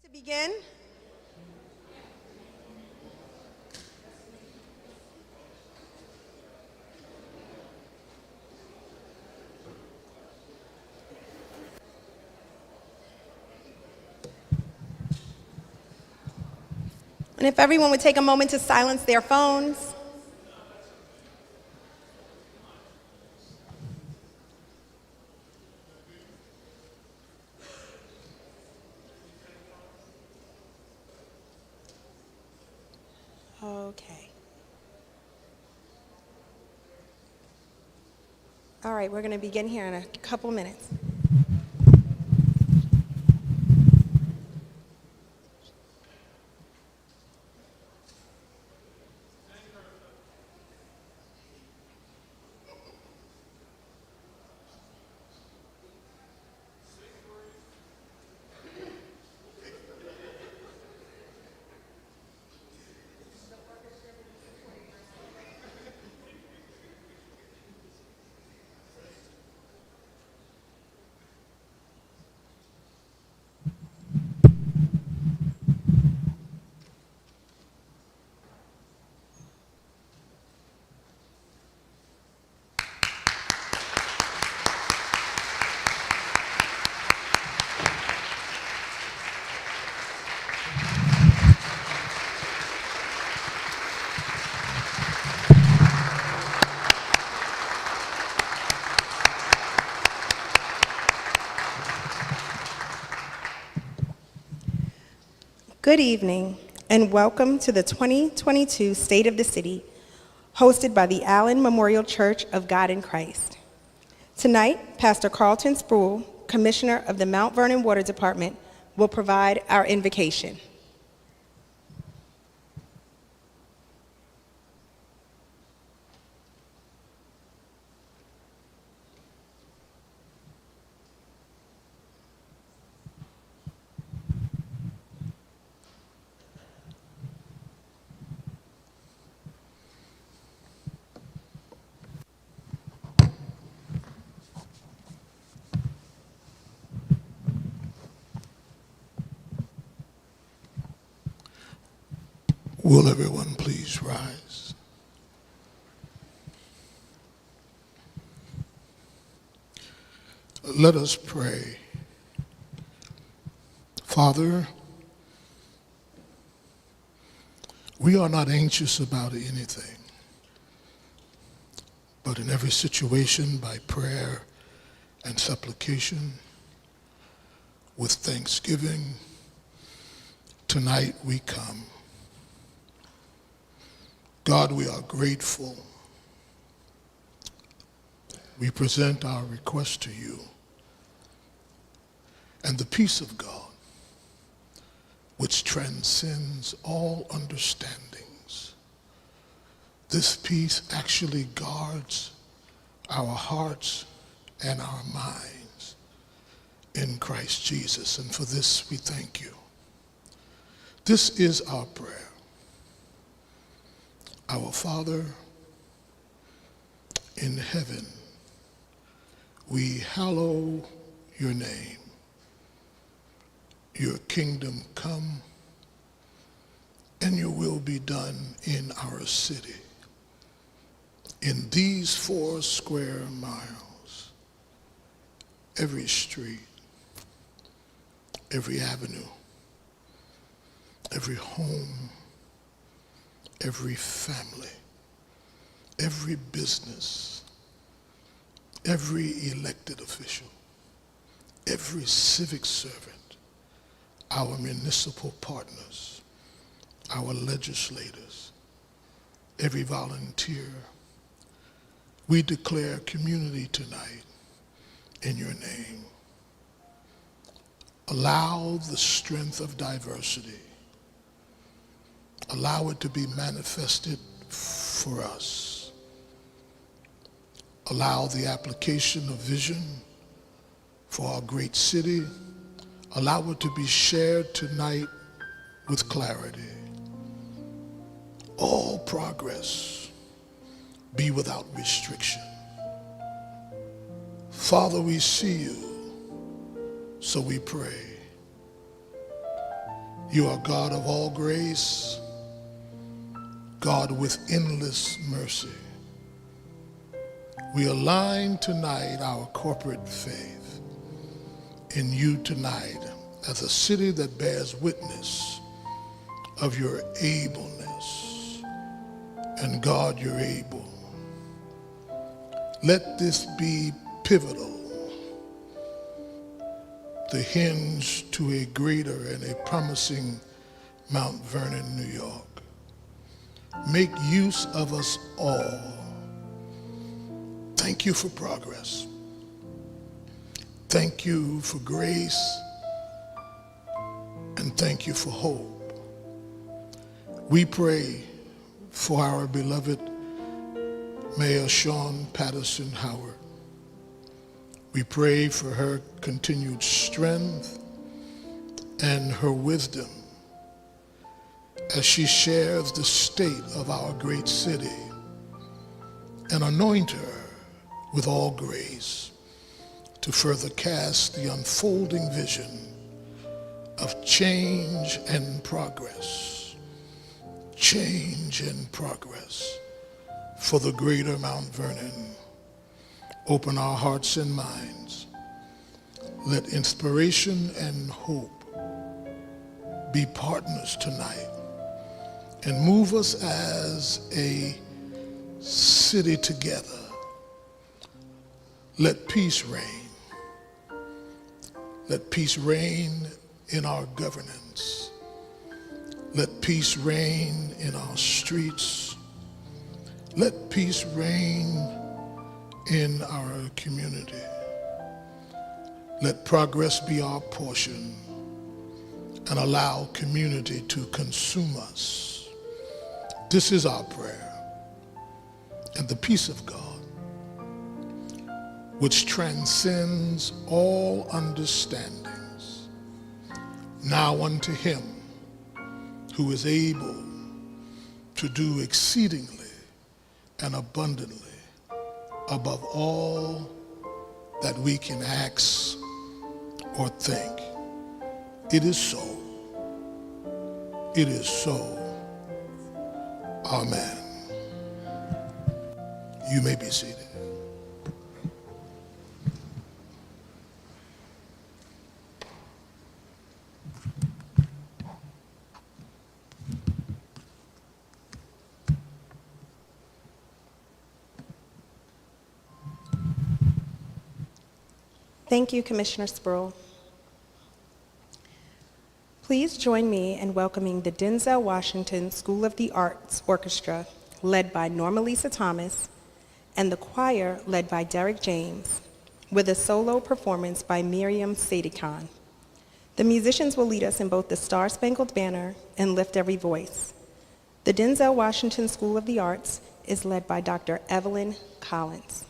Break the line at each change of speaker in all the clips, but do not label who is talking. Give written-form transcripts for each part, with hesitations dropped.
To begin, and if everyone would take a moment to silence their phones. Okay. All right, we're going to begin here in a couple minutes. Good evening, and welcome to the 2022 State of the City, hosted by the Allen Memorial Church of God in Christ. Tonight, Pastor Carlton Spruill, Commissioner of the Mount Vernon Water Department, will provide our invocation.
Will everyone please rise? Let us pray. Father, we are not anxious about anything, but in every situation by prayer and supplication, with thanksgiving, tonight we come. God, we are grateful. We present our request to you. And the peace of God, which transcends all understandings, this peace actually guards our hearts and our minds in Christ Jesus. And for this we thank you. This is our prayer. Our Father in heaven, we hallow your name. Your kingdom come, and your will be done in our city, in these 4 square miles, every street, every avenue, every home, every family, every business, every elected official, every civic servant, our municipal partners, our legislators, every volunteer. We declare community tonight in your name. Allow the strength of diversity. Allow it to be manifested for us. Allow the application of vision for our great city. Allow it to be shared tonight with clarity. All progress be without restriction. Father, we see you, so we pray. You are God of all grace, God with endless mercy. We align tonight our corporate faith in you tonight as a city that bears witness of your ableness. And God, you're able. Let this be pivotal, the hinge to a greater and a promising Mount Vernon, New York. Make use of us all. Thank you for progress. Thank you for grace. And thank you for hope. We pray for our beloved Mayor Sean Patterson Howard. We pray for her continued strength and her wisdom as she shares the state of our great city, and anoint her with all grace to further cast the unfolding vision of change and progress. Change and progress for the greater Mount Vernon. Open our hearts and minds. Let inspiration and hope be partners tonight, and move us as a city together. Let peace reign. Let peace reign in our governance. Let peace reign in our streets. Let peace reign in our community. Let progress be our portion, and allow community to consume us. This is our prayer. And the peace of God, which transcends all understandings, now unto him who is able to do exceedingly and abundantly above all that we can ask or think. It is so. It is so. Amen. You may be seated.
Thank you, Commissioner Spruill. Please join me in welcoming the Denzel Washington School of the Arts Orchestra, led by Norma Lisa Thomas, and the choir, led by Derek James, with a solo performance by Miriam Sadie Khan. The musicians will lead us in both the Star-Spangled Banner and Lift Every Voice. The Denzel Washington School of the Arts is led by Dr. Evelyn Collins.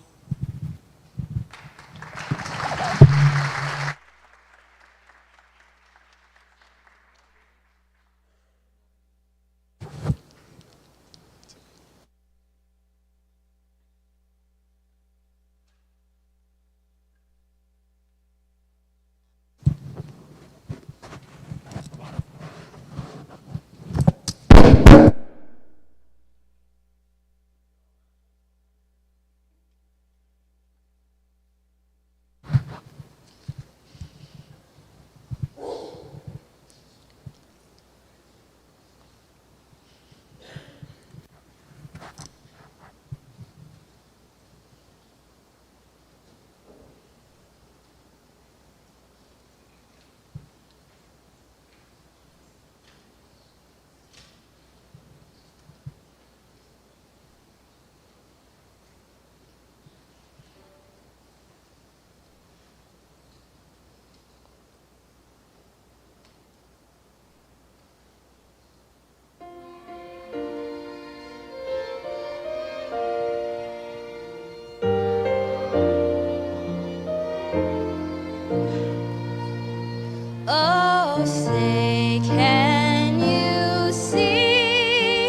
Oh, say, can you see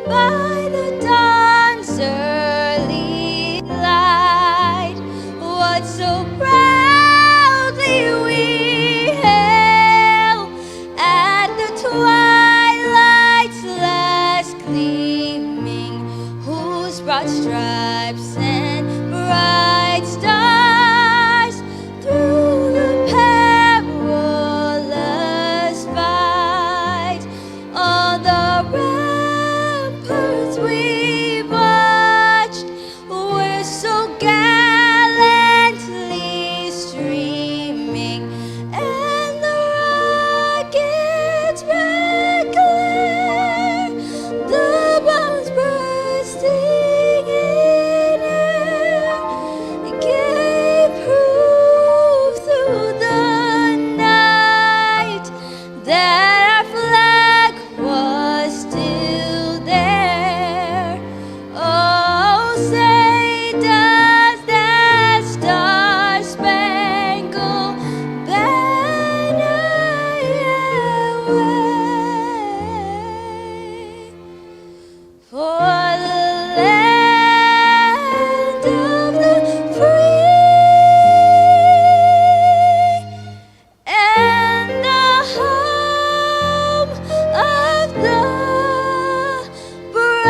by the dawn's early light what so proudly we hailed at the broad stripes and bright stars through the perilous fight. On the ramparts we watched were so gallantly streaming, and the rockets' red glare, the bombs bursting in air, gave proof through the night that our flag was still there. Oh, say does that star-spangled banner yet wave for the land of the free and the home of the brave.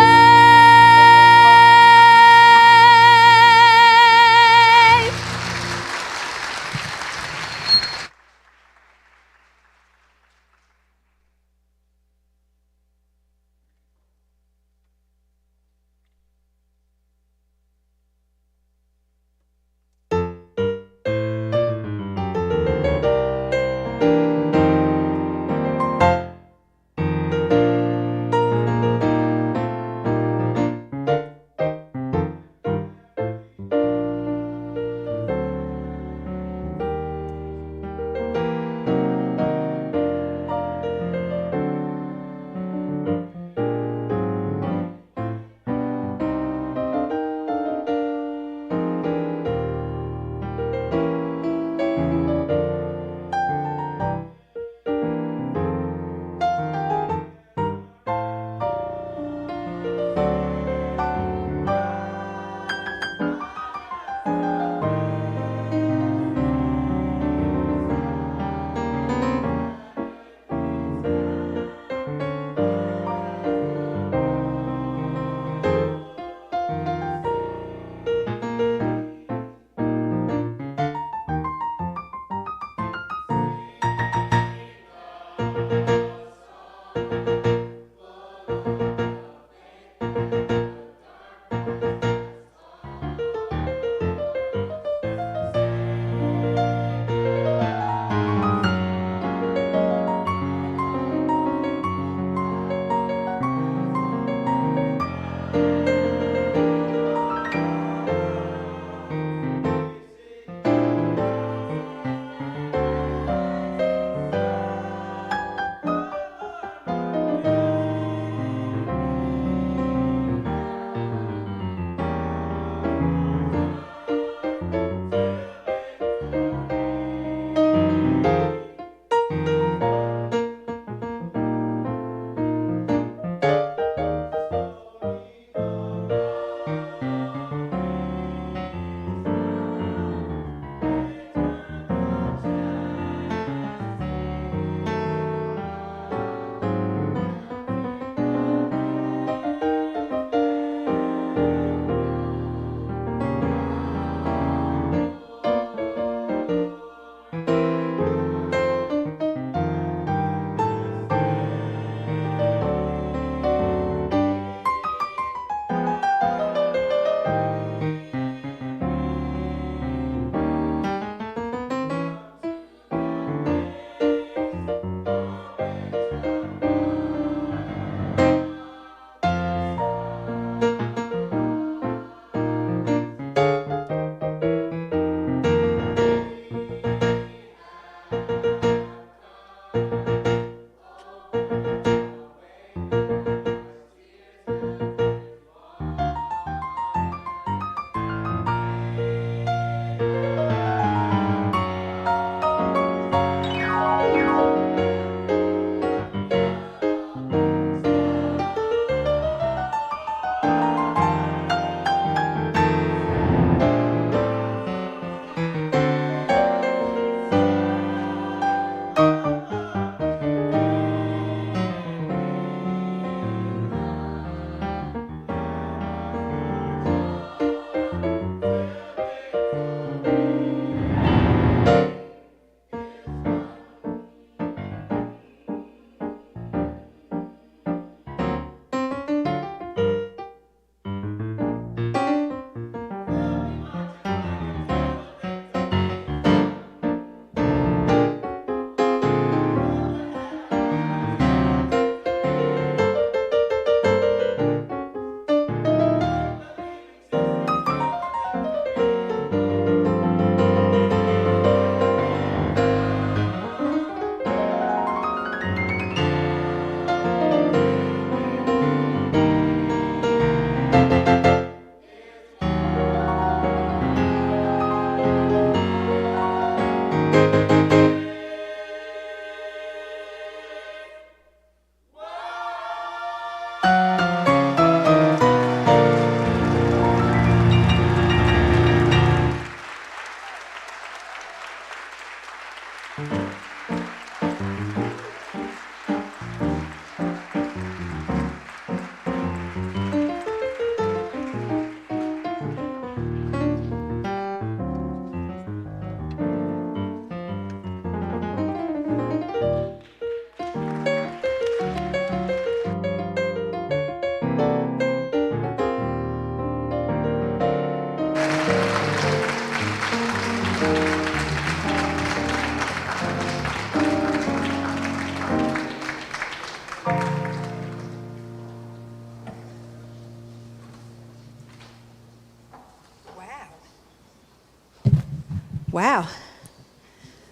Wow.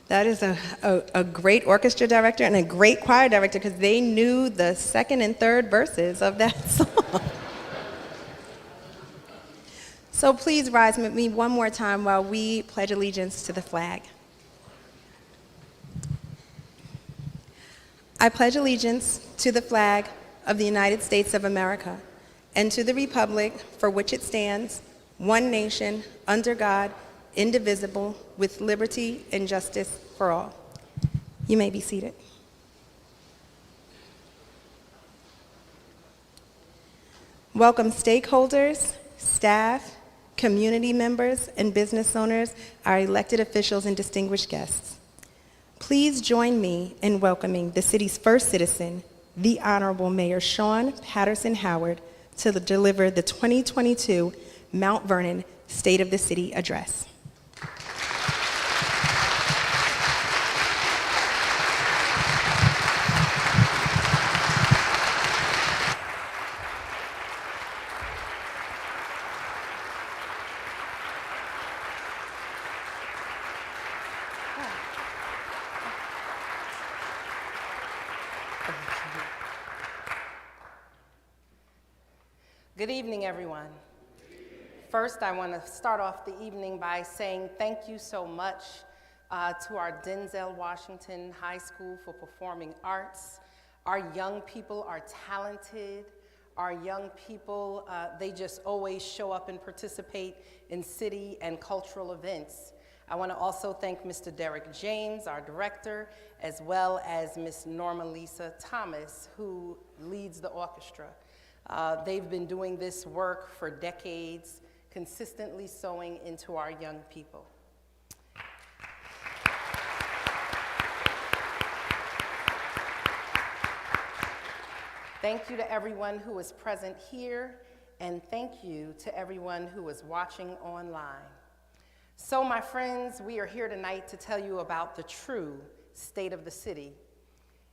That is a great orchestra director and a great choir director because they knew the second and third verses of that song. So please rise with me one more time while we pledge allegiance to the flag. I pledge allegiance to the flag of the United States of America and to the republic for which it stands, one nation, under God, indivisible, with liberty and justice for all. You may be seated. Welcome stakeholders, staff, community members, and business owners, our elected officials and distinguished guests. Please join me in welcoming the city's first citizen, the Honorable Mayor Sean Patterson Howard, to deliver the 2022 Mount Vernon State of the City Address.
Good evening, everyone. First, I want to start off the evening by saying thank you so much to our Denzel Washington High School for Performing Arts. Our young people are talented. Our young people, they just always show up and participate in city and cultural events. I want to also thank Mr. Derek James, our director, as well as Miss Norma Lisa Thomas, who leads the orchestra. They've been doing this work for decades, consistently sowing into our young people. Thank you to everyone who is present here, and thank you to everyone who is watching online. So, my friends, we are here tonight to tell you about the true state of the city.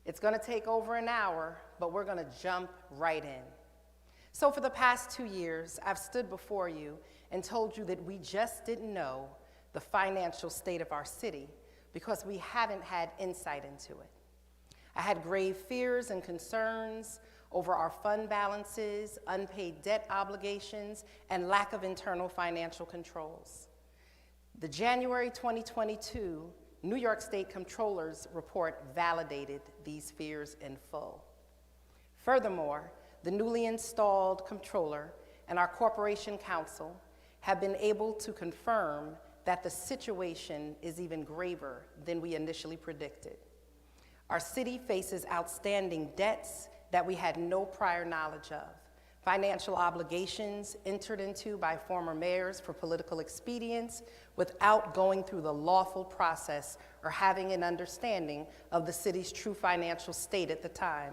It's going to take over an hour, but we're going to jump right in. So for the past 2 years, I've stood before you and told you that we just didn't know the financial state of our city because we haven't had insight into it. I had grave fears and concerns over our fund balances, unpaid debt obligations, and lack of internal financial controls. The January 2022 New York State Comptroller's report validated these fears in full. Furthermore, the newly installed comptroller and our corporation counsel have been able to confirm that the situation is even graver than we initially predicted. Our city faces outstanding debts that we had no prior knowledge of, financial obligations entered into by former mayors for political expedience without going through the lawful process or having an understanding of the city's true financial state at the time.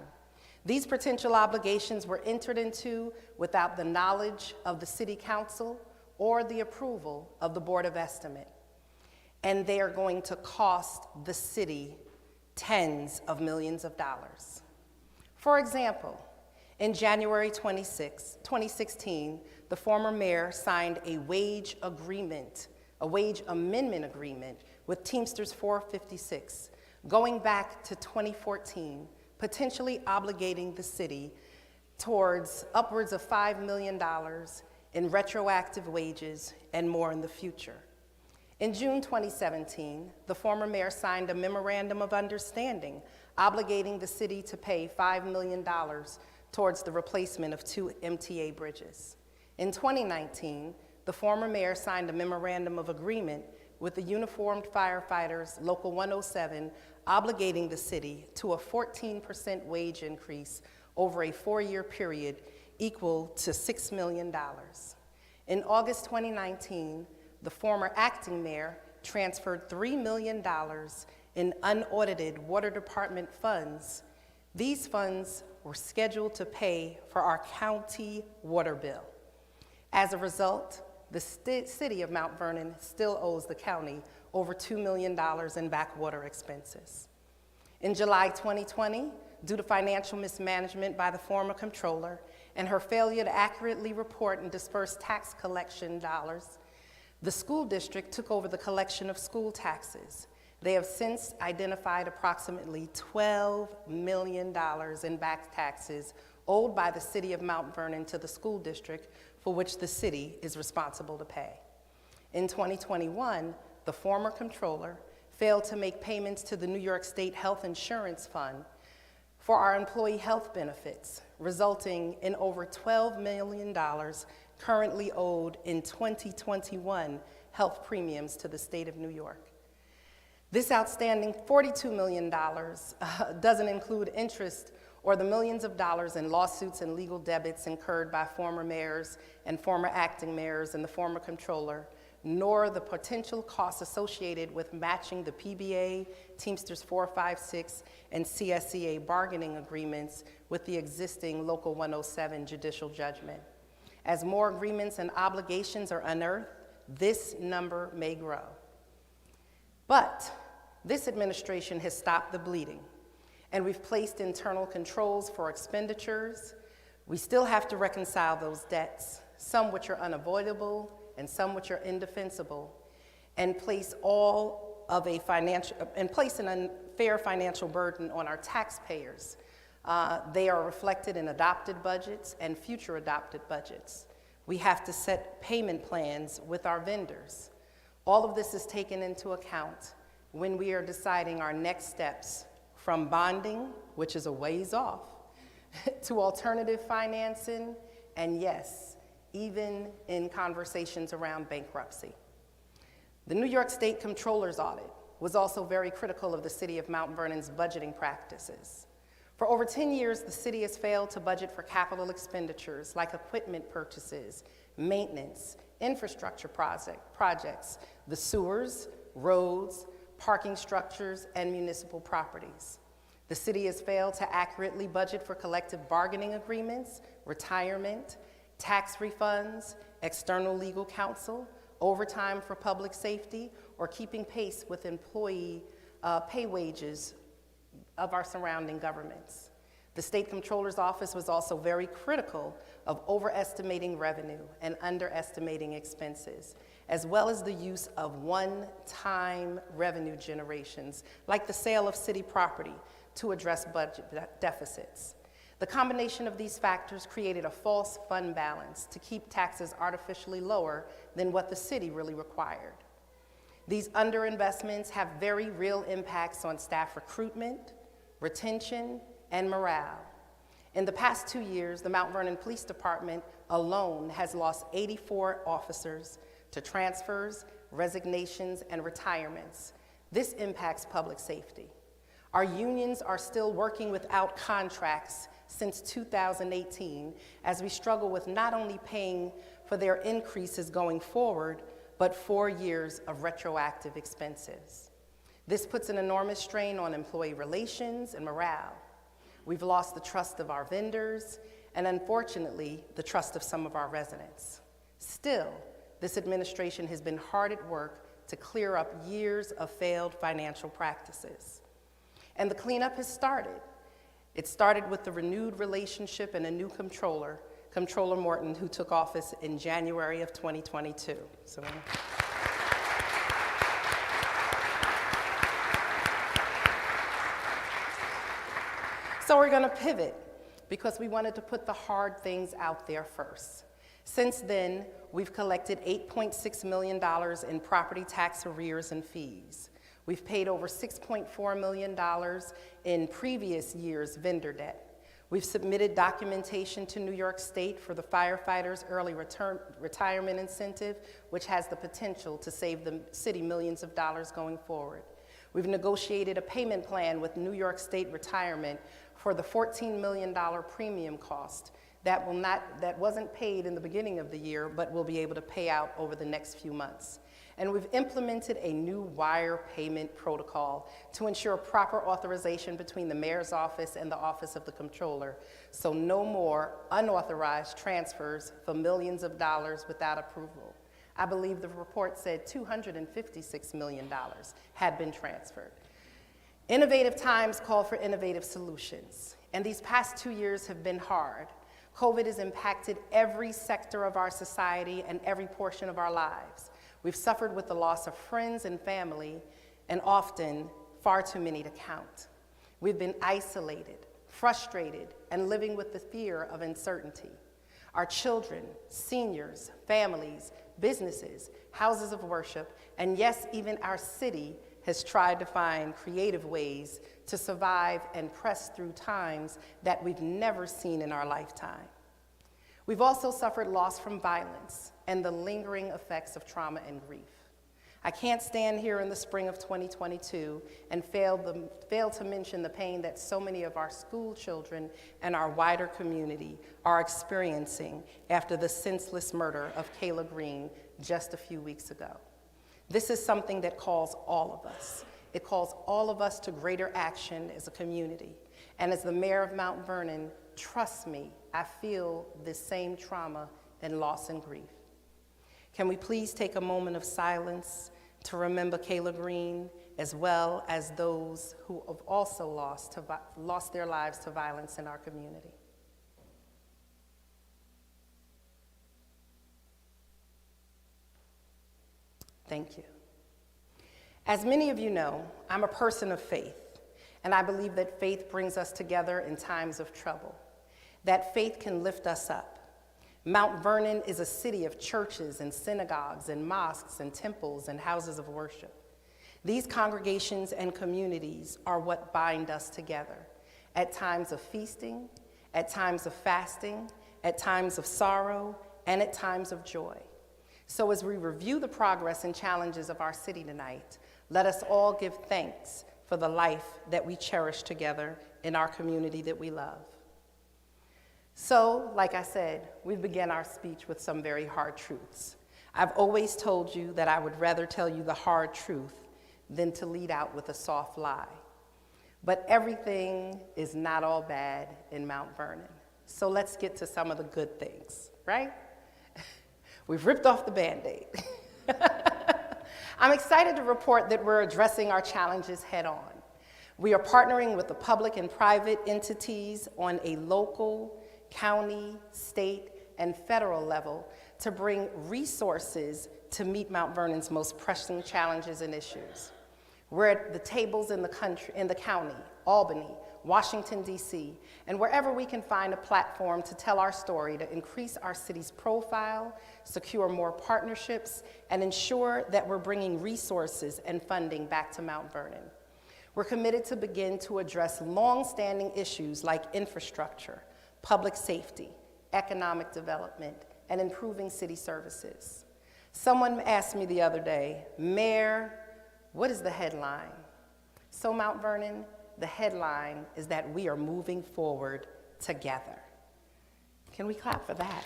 These potential obligations were entered into without the knowledge of the City Council or the approval of the Board of Estimate. And they are going to cost the city tens of millions of dollars. For example, in January 2016, the former mayor signed a wage amendment agreement with Teamsters 456, going back to 2014, potentially obligating the city towards upwards of $5 million in retroactive wages and more in the future. In June 2017, the former mayor signed a memorandum of understanding obligating the city to pay $5 million towards the replacement of 2 MTA bridges. In 2019, the former mayor signed a memorandum of agreement with the Uniformed Firefighters Local 107, obligating the city to a 14% wage increase over a 4-year period equal to $6 million. In August 2019, the former acting mayor transferred $3 million in unaudited water department funds. These funds were scheduled to pay for our county water bill. As a result, the city of Mount Vernon still owes the county over $2 million in backwater expenses. In July 2020, due to financial mismanagement by the former comptroller and her failure to accurately report and disperse tax collection dollars, The school district took over the collection of school taxes. They have since identified approximately $12 million in back taxes owed by the city of Mount Vernon to the school district, for which the city is responsible to pay. In 2021, the former comptroller failed to make payments to the New York State Health Insurance Fund for our employee health benefits, resulting in over $12 million currently owed in 2021 health premiums to the state of New York. This outstanding $42 million doesn't include interest or the millions of dollars in lawsuits and legal debits incurred by former mayors and former acting mayors and the former comptroller, nor the potential costs associated with matching the PBA, Teamsters 456, and CSEA bargaining agreements with the existing Local 107 judicial judgment. As more agreements and obligations are unearthed, this number may grow. But this administration has stopped the bleeding, and we've placed internal controls for expenditures. We still have to reconcile those debts, some which are unavoidable and some which are indefensible, and place an unfair financial burden on our taxpayers. They are reflected in adopted budgets and future adopted budgets. We have to set payment plans with our vendors. All of this is taken into account when we are deciding our next steps, from bonding, which is a ways off, to alternative financing, and yes, even in conversations around bankruptcy. The New York State Comptroller's audit was also very critical of the city of Mount Vernon's budgeting practices. For over 10 years, the city has failed to budget for capital expenditures like equipment purchases, maintenance, infrastructure projects, the sewers, roads, parking structures, and municipal properties. The city has failed to accurately budget for collective bargaining agreements, retirement, tax refunds, external legal counsel, overtime for public safety, or keeping pace with employee pay wages of our surrounding governments. The State Comptroller's Office was also very critical of overestimating revenue and underestimating expenses, as well as the use of one-time revenue generations, like the sale of city property, to address budget deficits. The combination of these factors created a false fund balance to keep taxes artificially lower than what the city really required. These underinvestments have very real impacts on staff recruitment, retention, and morale. In the past 2 years, the Mount Vernon Police Department alone has lost 84 officers to transfers, resignations, and retirements. This impacts public safety. Our unions are still working without contracts since 2018 as we struggle with not only paying for their increases going forward, but 4 years of retroactive expenses. This puts an enormous strain on employee relations and morale. We've lost the trust of our vendors and, unfortunately, the trust of some of our residents. Still, this administration has been hard at work to clear up years of failed financial practices. And the cleanup has started. It started with the renewed relationship and a new comptroller, Comptroller Morton, who took office in January of 2022. So we're going to pivot because we wanted to put the hard things out there first. Since then, we've collected $8.6 million in property tax arrears and fees. We've paid over $6.4 million in previous year's vendor debt. We've submitted documentation to New York State for the firefighters' early retirement incentive, which has the potential to save the city millions of dollars going forward. We've negotiated a payment plan with New York State Retirement for the $14 million premium cost that wasn't paid in the beginning of the year, but will be able to pay out over the next few months. And we've implemented a new wire payment protocol to ensure proper authorization between the mayor's office and the office of the comptroller, so no more unauthorized transfers for millions of dollars without approval. I believe the report said $256 million had been transferred. Innovative times call for innovative solutions, and these past 2 years have been hard. COVID has impacted every sector of our society and every portion of our lives. We've suffered with the loss of friends and family, and often far too many to count. We've been isolated, frustrated, and living with the fear of uncertainty. Our children, seniors, families, businesses, houses of worship, and yes, even our city has tried to find creative ways to survive and press through times that we've never seen in our lifetime. We've also suffered loss from violence and the lingering effects of trauma and grief. I can't stand here in the spring of 2022 and fail to mention the pain that so many of our school children and our wider community are experiencing after the senseless murder of Kayla Green just a few weeks ago. This is something that calls all of us. It calls all of us to greater action as a community. And as the mayor of Mount Vernon, trust me, I feel this same trauma and loss and grief. Can we please take a moment of silence to remember Kayla Green, as well as those who have also lost their lives to violence in our community? Thank you. As many of you know, I'm a person of faith, and I believe that faith brings us together in times of trouble, that faith can lift us up. Mount Vernon is a city of churches and synagogues and mosques and temples and houses of worship. These congregations and communities are what bind us together at times of feasting, at times of fasting, at times of sorrow, and at times of joy. So as we review the progress and challenges of our city tonight, let us all give thanks for the life that we cherish together in our community that we love. So, like I said, we began our speech with some very hard truths. I've always told you that I would rather tell you the hard truth than to lead out with a soft lie. But everything is not all bad in Mount Vernon. So let's get to some of the good things, right? We've ripped off the Band-Aid. I'm excited to report that we're addressing our challenges head on. We are partnering with the public and private entities on a local, county, state, and federal level to bring resources to meet Mount Vernon's most pressing challenges and issues. We're at the tables in the county, Albany, Washington, D.C., and wherever we can find a platform to tell our story to increase our city's profile, secure more partnerships, and ensure that we're bringing resources and funding back to Mount Vernon. We're committed to begin to address long-standing issues like infrastructure, public safety, economic development, and improving city services. Someone asked me the other day, Mayor, what is the headline? So Mount Vernon, the headline is that we are moving forward together. Can we clap for that?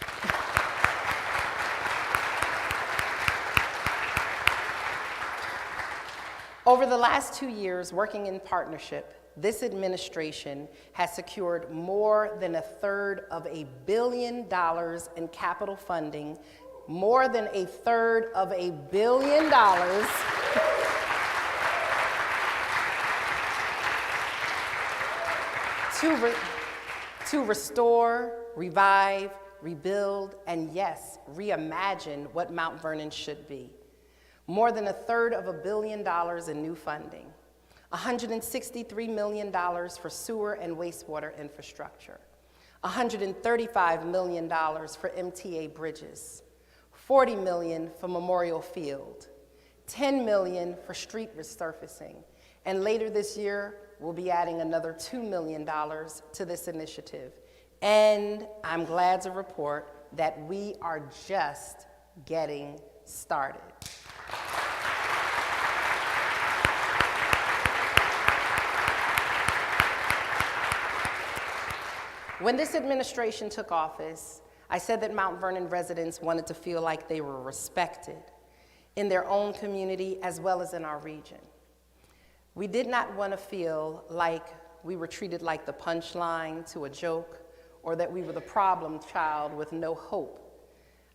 Over the last 2 years working in partnership, this administration has secured more than $1/3 billion in capital funding, more than $1/3 billion to restore, revive, rebuild, and yes, reimagine what Mount Vernon should be. More than $1/3 billion in new funding. $163 million for sewer and wastewater infrastructure, $135 million for MTA bridges, $40 million for Memorial Field, $10 million for street resurfacing, and later this year, we'll be adding another $2 million to this initiative. And I'm glad to report that we are just getting started. When this administration took office, I said that Mount Vernon residents wanted to feel like they were respected in their own community as well as in our region. We did not want to feel like we were treated like the punchline to a joke or that we were the problem child with no hope.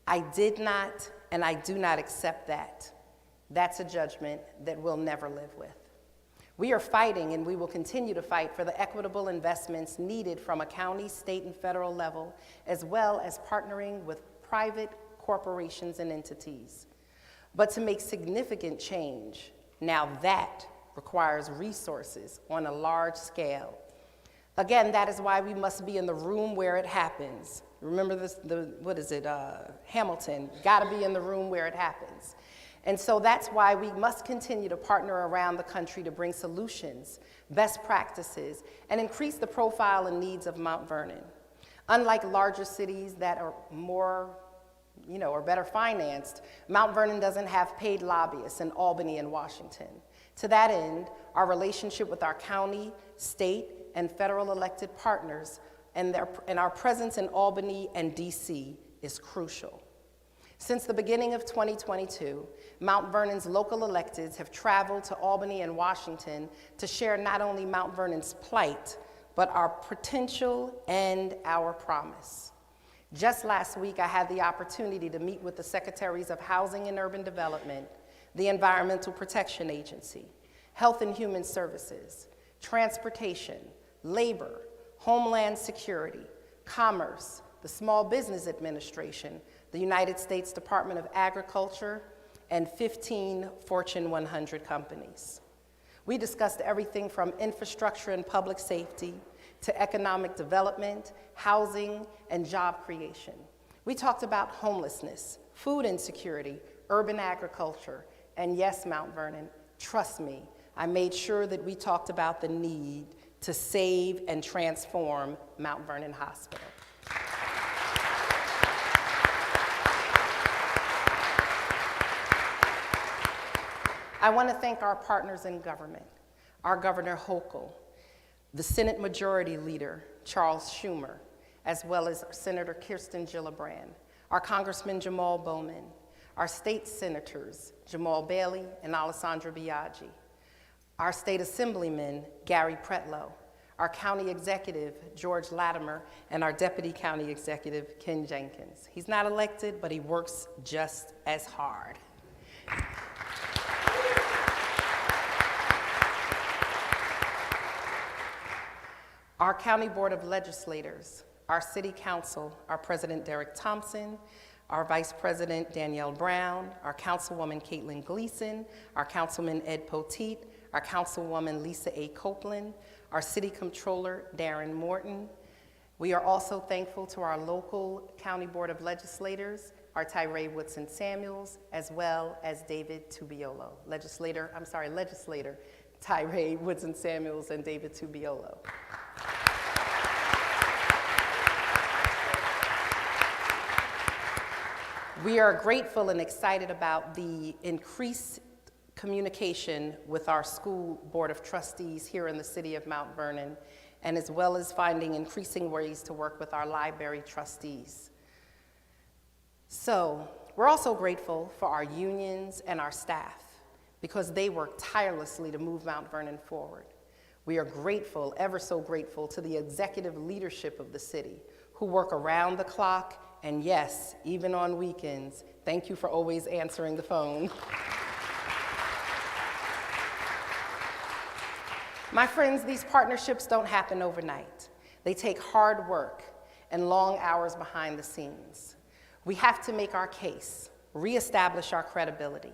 I did not and I do not accept that. That's a judgment that we'll never live with. We are fighting and we will continue to fight for the equitable investments needed from a county, state, and federal level, as well as partnering with private corporations and entities. But to make significant change, now that requires resources on a large scale. Again, that is why we must be in the room where it happens. Remember this, Hamilton, gotta be in the room where it happens. And so that's why we must continue to partner around the country to bring solutions, best practices, and increase the profile and needs of Mount Vernon. Unlike larger cities that are more, or better financed, Mount Vernon doesn't have paid lobbyists in Albany and Washington. To that end, our relationship with our county, state, and federal elected partners and our presence in Albany and DC is crucial. Since the beginning of 2022, Mount Vernon's local electeds have traveled to Albany and Washington to share not only Mount Vernon's plight, but our potential and our promise. Just last week, I had the opportunity to meet with the Secretaries of Housing and Urban Development, the Environmental Protection Agency, Health and Human Services, Transportation, Labor, Homeland Security, Commerce, the Small Business Administration, the United States Department of Agriculture, and 15 Fortune 100 companies. We discussed everything from infrastructure and public safety to economic development, housing, and job creation. We talked about homelessness, food insecurity, urban agriculture, and yes, Mount Vernon, trust me, I made sure that we talked about the need to save and transform Mount Vernon Hospital. I want to thank our partners in government, our Governor Hochul, the Senate Majority Leader, Charles Schumer, as well as Senator Kirsten Gillibrand, our Congressman Jamal Bowman, our state senators, Jamal Bailey and Alessandra Biaggi, our state assemblyman, Gary Pretlow, our county executive, George Latimer, and our deputy county executive, Ken Jenkins. He's not elected, but he works just as hard. Our County Board of Legislators, our City Council, our President Derek Thompson, our Vice President Danielle Brown, our Councilwoman Caitlin Gleason, our Councilman Ed Poteet, our Councilwoman Lisa A. Copeland, our City Comptroller Darren Morton. We are also thankful to our local County Board of Legislators, our Tyree Woodson Samuels, as well as David Tubiolo, Legislator Tyree Woodson Samuels and David Tubiolo. We are grateful and excited about the increased communication with our school board of trustees here in the city of Mount Vernon, and as well as finding increasing ways to work with our library trustees. So, we're also grateful for our unions and our staff because they work tirelessly to move Mount Vernon forward. We are grateful, ever so grateful, to the executive leadership of the city who work around the clock and yes, even on weekends. Thank you for always answering the phone. My friends, these partnerships don't happen overnight. They take hard work and long hours behind the scenes. We have to make our case, reestablish our credibility,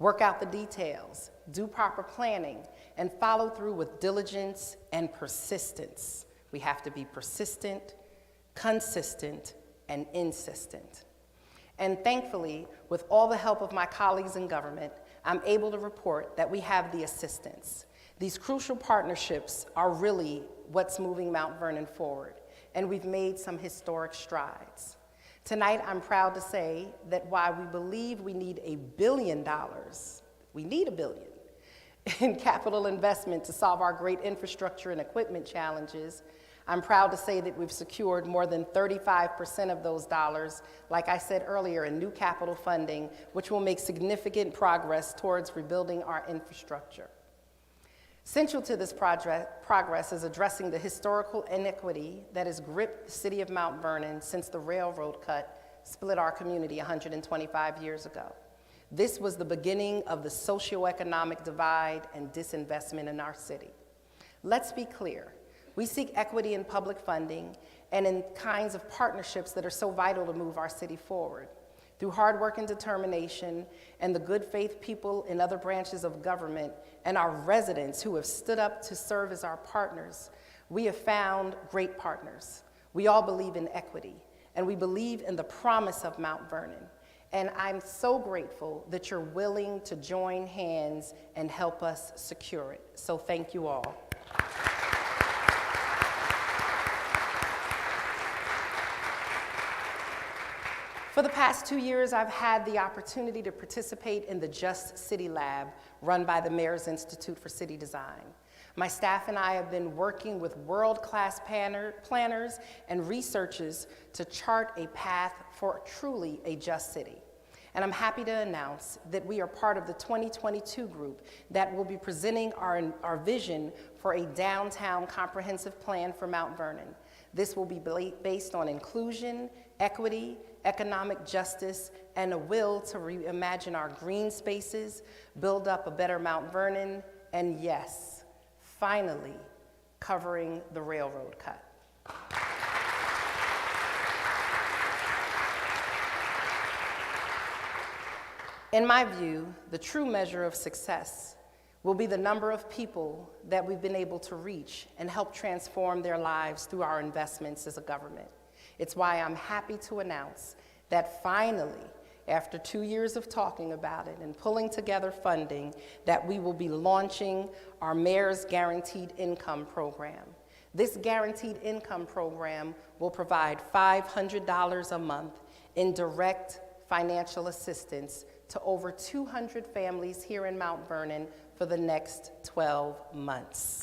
work out the details, do proper planning, and follow through with diligence and persistence. We have to be persistent, consistent, and insistent. And thankfully, with all the help of my colleagues in government, I'm able to report that we have the assistance. These crucial partnerships are really what's moving Mount Vernon forward, and we've made some historic strides. Tonight, I'm proud to say that while we believe we need $1 billion, we need $1 billion in capital investment to solve our great infrastructure and equipment challenges, I'm proud to say that we've secured more than 35% of those dollars, like I said earlier, in new capital funding, which will make significant progress towards rebuilding our infrastructure. Central to this progress is addressing the historical inequity that has gripped the city of Mount Vernon since the railroad cut split our community 125 years ago. This was the beginning of the socioeconomic divide and disinvestment in our city. Let's be clear. We seek equity in public funding and in kinds of partnerships that are so vital to move our city forward. Through hard work and determination, and the good faith people in other branches of government, and our residents who have stood up to serve as our partners, we have found great partners. We all believe in equity, and we believe in the promise of Mount Vernon. And I'm so grateful that you're willing to join hands and help us secure it. So thank you all. For the past 2 years, I've had the opportunity to participate in the Just City Lab run by the Mayor's Institute for City Design. My staff and I have been working with world-class planners and researchers to chart a path for truly a just city. And I'm happy to announce that we are part of the 2022 group that will be presenting our vision for a downtown comprehensive plan for Mount Vernon. This will be based on inclusion, equity, economic justice, and a will to reimagine our green spaces, build up a better Mount Vernon, and yes, finally, covering the railroad cut. In my view, the true measure of success will be the number of people that we've been able to reach and help transform their lives through our investments as a government. It's why I'm happy to announce that finally, after 2 years of talking about it and pulling together funding, that we will be launching our Mayor's Guaranteed Income Program. This Guaranteed Income Program will provide $500 a month in direct financial assistance to over 200 families here in Mount Vernon for the next 12 months.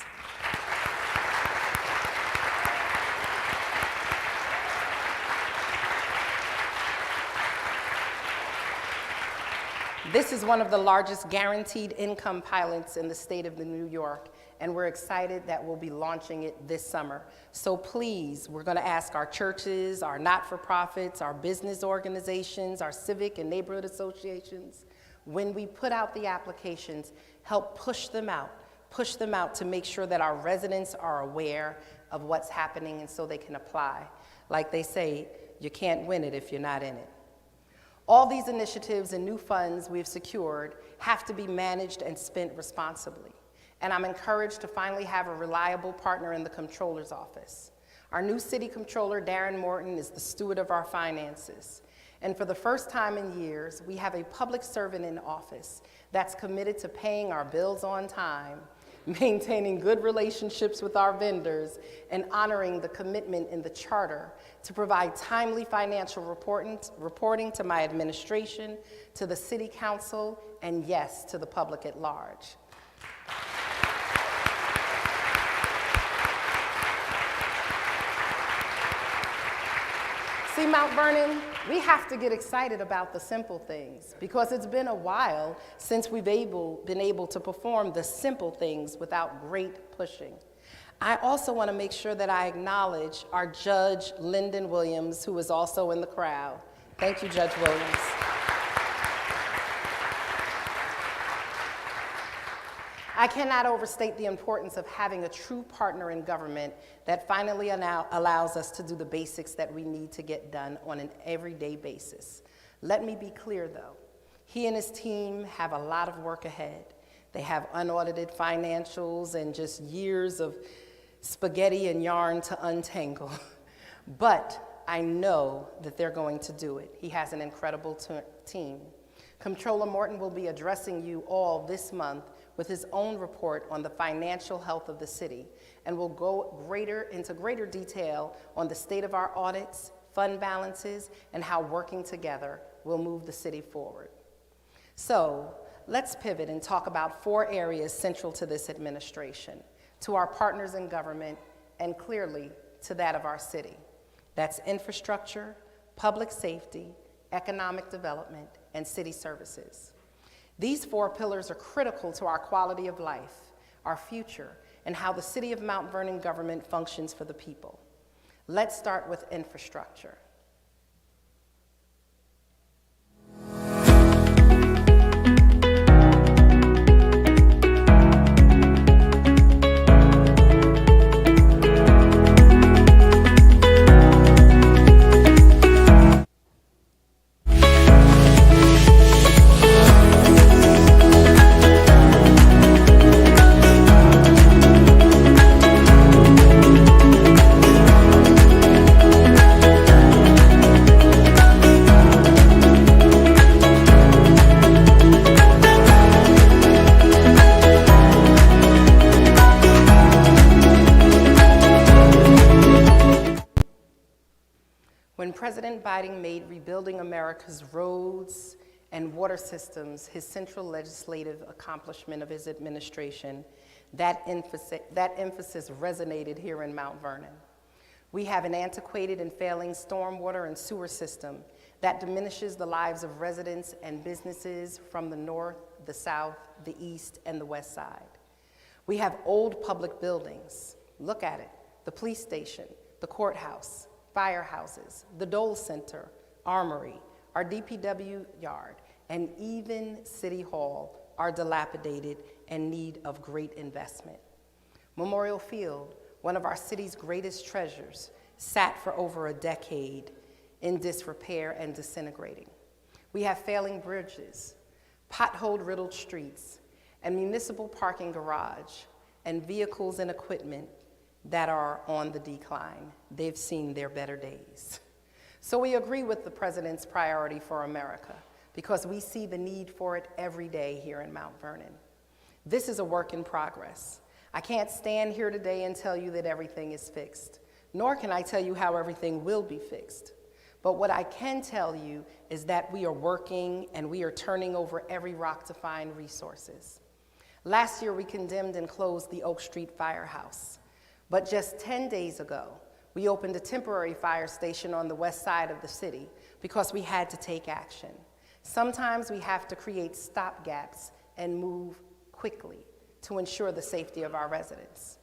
This is one of the largest guaranteed income pilots in the state of New York, and we're excited that we'll be launching it this summer. So please, we're gonna ask our churches, our not-for-profits, our business organizations, our civic and neighborhood associations, when we put out the applications, help push them out to make sure that our residents are aware of what's happening and so they can apply. Like they say, you can't win it if you're not in it. All these initiatives and new funds we've secured have to be managed and spent responsibly. And I'm encouraged to finally have a reliable partner in the Comptroller's office. Our new City Comptroller, Darren Morton, is the steward of our finances. And for the first time in years, we have a public servant in office that's committed to paying our bills on time, maintaining good relationships with our vendors, and honoring the commitment in the charter to provide timely financial reporting to my administration, to the City Council, and yes, to the public at large. See, Mount Vernon, we have to get excited about the simple things because it's been a while since we've been able to perform the simple things without great pushing. I also want to make sure that I acknowledge our Judge Lyndon Williams, who is also in the crowd. Thank you, Judge Williams. I cannot overstate the importance of having a true partner in government that finally allows us to do the basics that we need to get done on an everyday basis. Let me be clear, though. He and his team have a lot of work ahead. They have unaudited financials and just years of spaghetti and yarn to untangle. But I know that they're going to do it. He has an incredible team. Comptroller Morton will be addressing you all this month with his own report on the financial health of the city, and will go into greater detail on the state of our audits, fund balances, and how working together will move the city forward. So let's pivot and talk about 4 areas central to this administration, to our partners in government, and clearly to that of our city. That's infrastructure, public safety, economic development, and city services. These 4 pillars are critical to our quality of life, our future, and how the City of Mount Vernon government functions for the people. Let's start with infrastructure. Biden made rebuilding America's roads and water systems his central legislative accomplishment of his administration, that emphasis resonated here in Mount Vernon. We have an antiquated and failing stormwater and sewer system that diminishes the lives of residents and businesses from the north, the south, the east, and the west side. We have old public buildings. Look at it: the police station, the courthouse, firehouses, the Dole Center, Armory, our DPW yard, and even City Hall are dilapidated and need of great investment. Memorial Field, one of our city's greatest treasures, sat for over a decade in disrepair and disintegrating. We have failing bridges, pothole-riddled streets, and municipal parking garage, and vehicles and equipment that are on the decline. They've seen their better days. So we agree with the President's priority for America because we see the need for it every day here in Mount Vernon. This is a work in progress. I can't stand here today and tell you that everything is fixed, nor can I tell you how everything will be fixed. But what I can tell you is that we are working and we are turning over every rock to find resources. Last year, we condemned and closed the Oak Street Firehouse. But just 10 days ago, we opened a temporary fire station on the west side of the city because we had to take action. Sometimes we have to create stopgaps and move quickly to ensure the safety of our residents.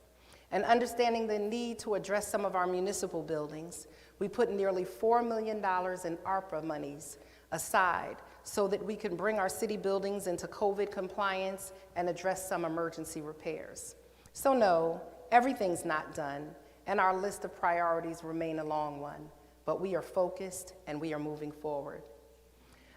And understanding the need to address some of our municipal buildings, we put nearly $4 million in ARPA monies aside so that we can bring our city buildings into COVID compliance and address some emergency repairs. So no, everything's not done, and our list of priorities remain a long one, but we are focused and we are moving forward.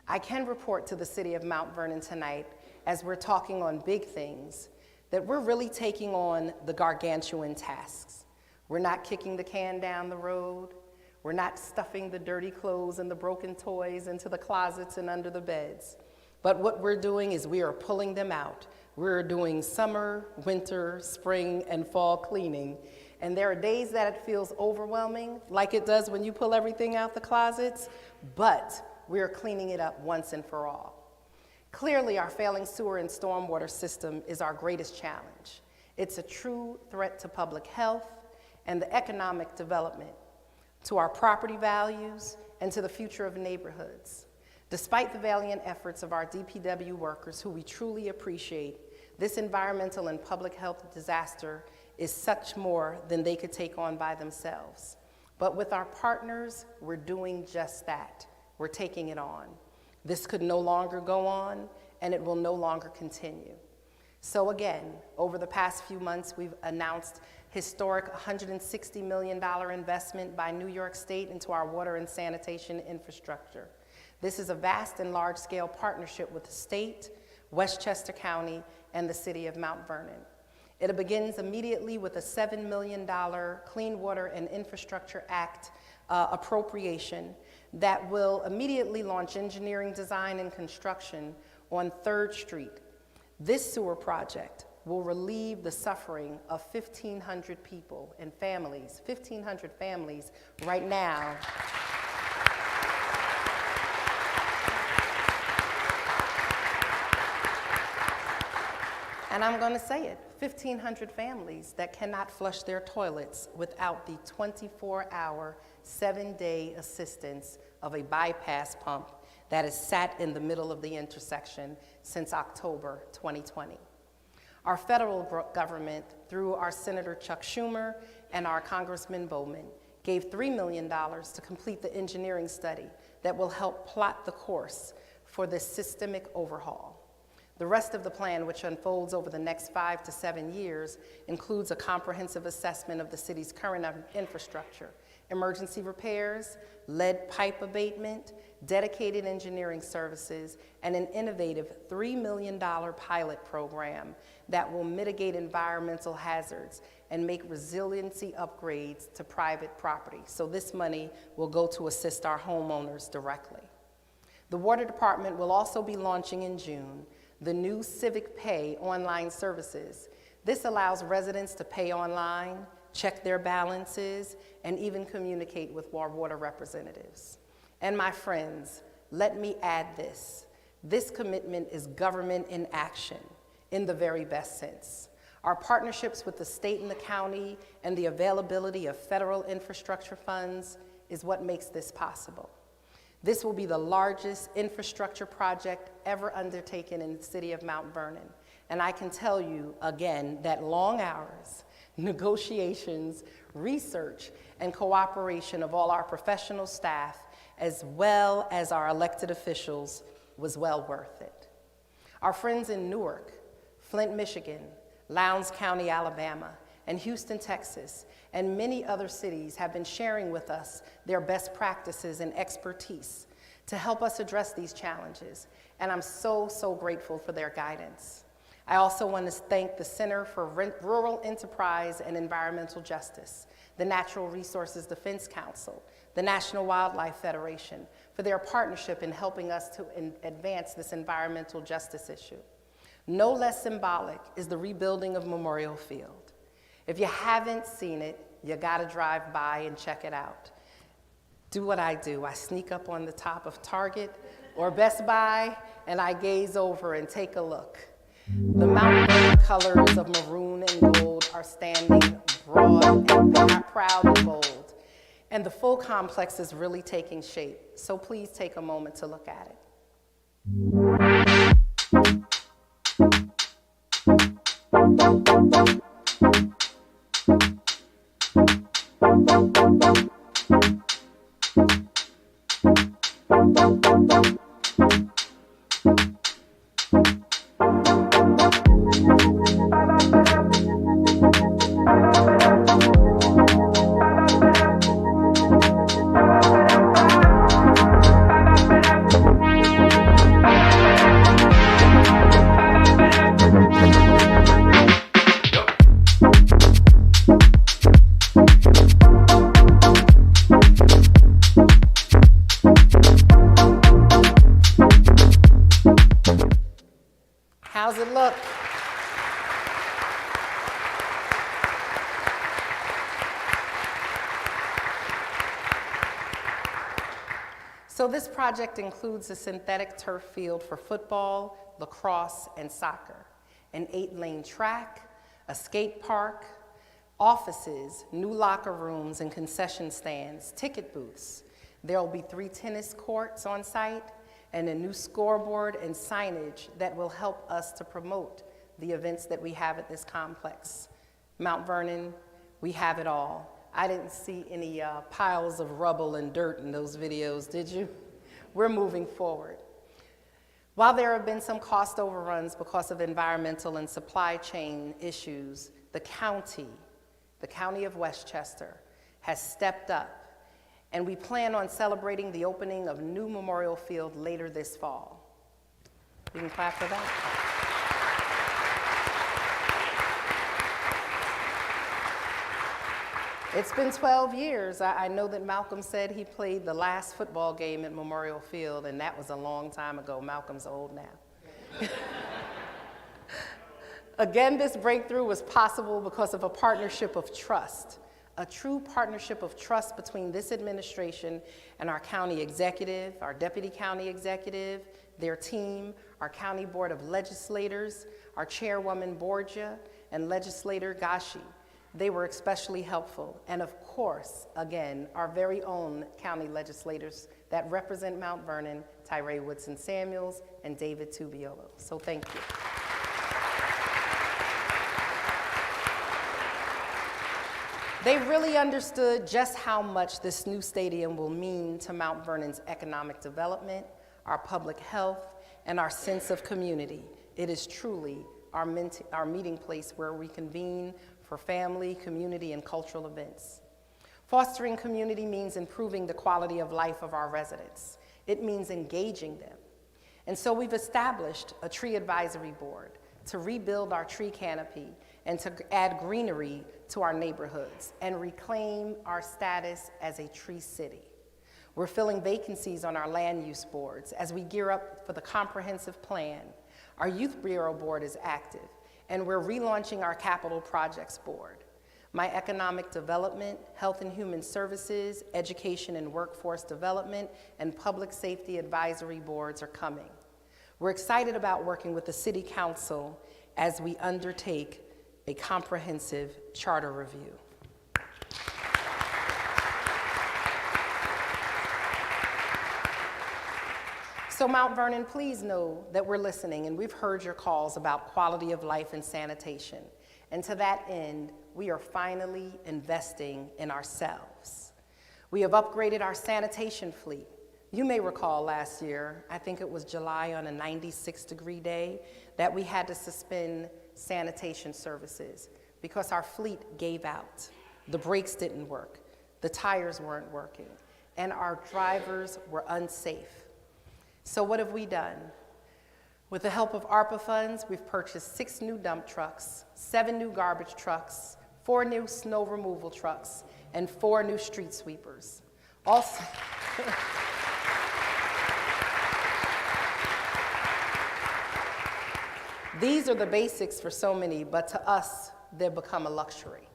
I can report to the city of Mount Vernon tonight, as we're talking on big things, that we're really taking on the gargantuan tasks. We're not kicking the can down the road. We're not stuffing the dirty clothes and the broken toys into the closets and under the beds. But what we're doing is we are pulling them out. We're doing summer, winter, spring, and fall cleaning. And there are days that it feels overwhelming, like it does when you pull everything out the closets, but we're cleaning it up once and for all. Clearly, our failing sewer and stormwater system is our greatest challenge. It's a true threat to public health and the economic development, to our property values, and to the future of neighborhoods. Despite the valiant efforts of our DPW workers, who we truly appreciate, this environmental and public health disaster is such more than they could take on by themselves. But with our partners, we're doing just that. We're taking it on. This could no longer go on, and it will no longer continue. So again, over the past few months, we've announced historic $160 million investment by New York State into our water and sanitation infrastructure. This is a vast and large-scale partnership with the state, Westchester County, and the city of Mount Vernon. It begins immediately with a $7 million Clean Water and Infrastructure Act appropriation that will immediately launch engineering, design, and construction on 3rd Street. This sewer project will relieve the suffering of 1,500 people and families, 1,500 families right now. And I'm going to say it, 1,500 families that cannot flush their toilets without the 24-hour, 7-day assistance of a bypass pump that has sat in the middle of the intersection since October 2020. Our federal government, through our Senator Chuck Schumer and our Congressman Bowman, gave $3 million to complete the engineering study that will help plot the course for this systemic overhaul. The rest of the plan, which unfolds over the next 5 to 7 years, includes a comprehensive assessment of the city's current infrastructure, emergency repairs, lead pipe abatement, dedicated engineering services, and an innovative $3 million pilot program that will mitigate environmental hazards and make resiliency upgrades to private property. So this money will go to assist our homeowners directly. The Water Department will also be launching in June the new Civic Pay online services. This allows residents to pay online, check their balances, and even communicate with our water representatives. And my friends, let me add this. This commitment is government in action in the very best sense. Our partnerships with the state and the county and the availability of federal infrastructure funds is what makes this possible. This will be the largest infrastructure project ever undertaken in the city of Mount Vernon. And I can tell you again that long hours, negotiations, research, and cooperation of all our professional staff, as well as our elected officials, was well worth it. Our friends in Newark, Flint, Michigan, Lowndes County, Alabama, and Houston, Texas, and many other cities have been sharing with us their best practices and expertise to help us address these challenges, and I'm so, so grateful for their guidance. I also want to thank the Center for Rural Enterprise and Environmental Justice, the Natural Resources Defense Council, the National Wildlife Federation, for their partnership in helping us to advance this environmental justice issue. No less symbolic is the rebuilding of Memorial Field. If you haven't seen it, you gotta drive by and check it out. Do what I do. I sneak up on the top of Target or Best Buy, and I gaze over and take a look. The mountain colors of maroon and gold are standing broad and proud and bold. And the full complex is really taking shape. So please take a moment to look at How's it look? So this project includes a synthetic turf field for football, lacrosse, and soccer, an 8-lane track, a skate park, offices, new locker rooms and concession stands, ticket booths. There will be 3 tennis courts on site, and a new scoreboard and signage that will help us to promote the events that we have at this complex. Mount Vernon, we have it all. I didn't see any piles of rubble and dirt in those videos, did you? We're moving forward. While there have been some cost overruns because of environmental and supply chain issues, the county of Westchester, has stepped up. And we plan on celebrating the opening of new Memorial Field later this fall. We can clap for that. It's been 12 years. I know that Malcolm said he played the last football game at Memorial Field, and that was a long time ago. Malcolm's old now. Again, this breakthrough was possible because of a partnership of trust. A true partnership of trust between this administration and our county executive, our deputy county executive, their team, our county board of legislators, our chairwoman Borgia, and legislator Gashi. They were especially helpful. And of course, again, our very own county legislators that represent Mount Vernon, Tyree Woodson Samuels and David Tubiolo. So thank you. They really understood just how much this new stadium will mean to Mount Vernon's economic development, our public health, and our sense of community. It is truly our meeting place where we convene for family, community, and cultural events. Fostering community means improving the quality of life of our residents. It means engaging them. And so we've established a tree advisory board to rebuild our tree canopy and to add greenery to our neighborhoods and reclaim our status as a tree city. We're filling vacancies on our land use boards as we gear up for the comprehensive plan. Our Youth Bureau board is active, and we're relaunching our capital projects board. My economic development, health and human services, education and workforce development, and public safety advisory boards are coming. We're excited about working with the City Council as we undertake a comprehensive charter review. So Mount Vernon, please know that we're listening and we've heard your calls about quality of life and sanitation. And to that end, we are finally investing in ourselves. We have upgraded our sanitation fleet. You may recall last year, I think it was July on a 96-degree day, that we had to suspend sanitation services because our fleet gave out. The brakes didn't work, the tires weren't working, and our drivers were unsafe. So what have we done? With the help of ARPA funds, we've purchased 6 new dump trucks, 7 new garbage trucks, 4 new snow removal trucks, and 4 new street sweepers. Also, these are the basics for so many, but to us, they've become a luxury.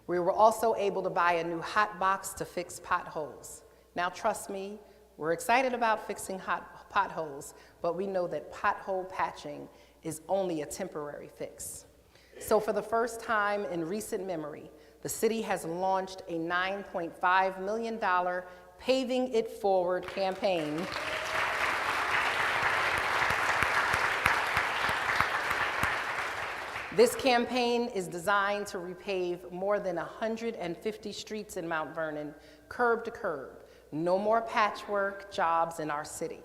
We were also able to buy a new hot box to fix potholes. Now, trust me, we're excited about fixing potholes, but we know that pothole patching is only a temporary fix. So for the first time in recent memory, the city has launched a $9.5 million Paving It Forward campaign This campaign is designed to repave more than 150 streets in Mount Vernon, curb to curb. No more patchwork jobs in our city.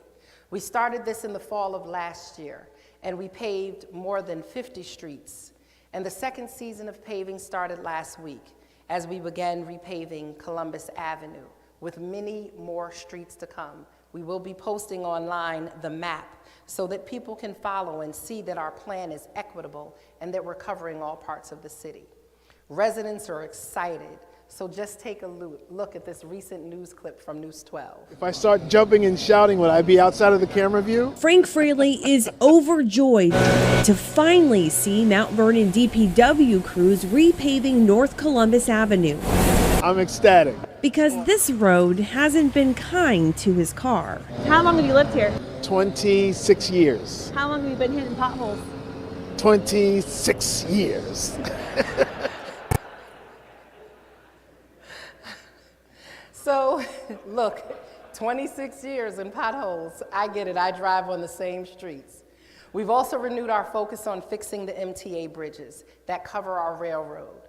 We started this in the fall of last year, and we paved more than 50 streets. And the second season of paving started last week as we began repaving Columbus Avenue, with many more streets to come. We will be posting online the map so that people can follow and see that our plan is equitable and that we're covering all parts of the city. Residents are excited, so just take a look at this recent news clip from News 12.
If I start jumping and shouting, would I be outside of the camera view?
Frank Fraley is overjoyed to finally see Mount Vernon DPW crews repaving North Columbus Avenue,
I'm ecstatic.
because this road hasn't been kind to his car.
How long have you lived here?
26 years.
How long have you been hitting potholes?
26 years.
So, look, 26 years in potholes. I get it, I drive on the same streets. We've also renewed our focus on fixing the MTA bridges that cover our railroad.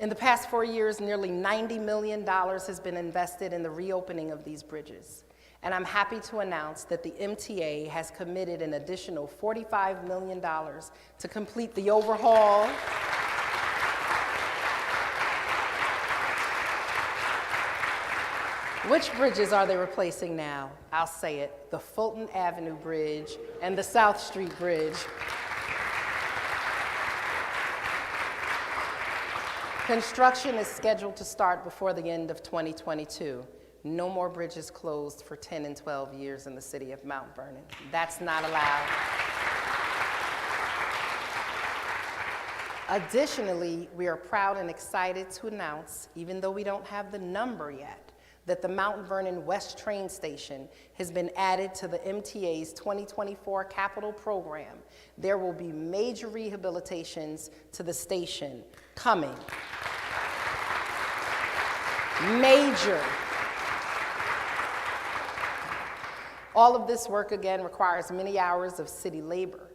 In the past 4 years, nearly $90 million has been invested in the reopening of these bridges. And I'm happy to announce that the MTA has committed an additional $45 million to complete the overhaul Which bridges are they replacing now? I'll say it, the Fulton Avenue Bridge and the South Street Bridge. Construction is scheduled to start before the end of 2022. No more bridges closed for 10 and 12 years in the city of Mount Vernon. That's not allowed. Additionally, we are proud and excited to announce, even though we don't have the number yet, that the Mount Vernon West train station has been added to the MTA's 2024 capital program. There will be major rehabilitations to the station coming. Major. All of this work, again, requires many hours of city labor.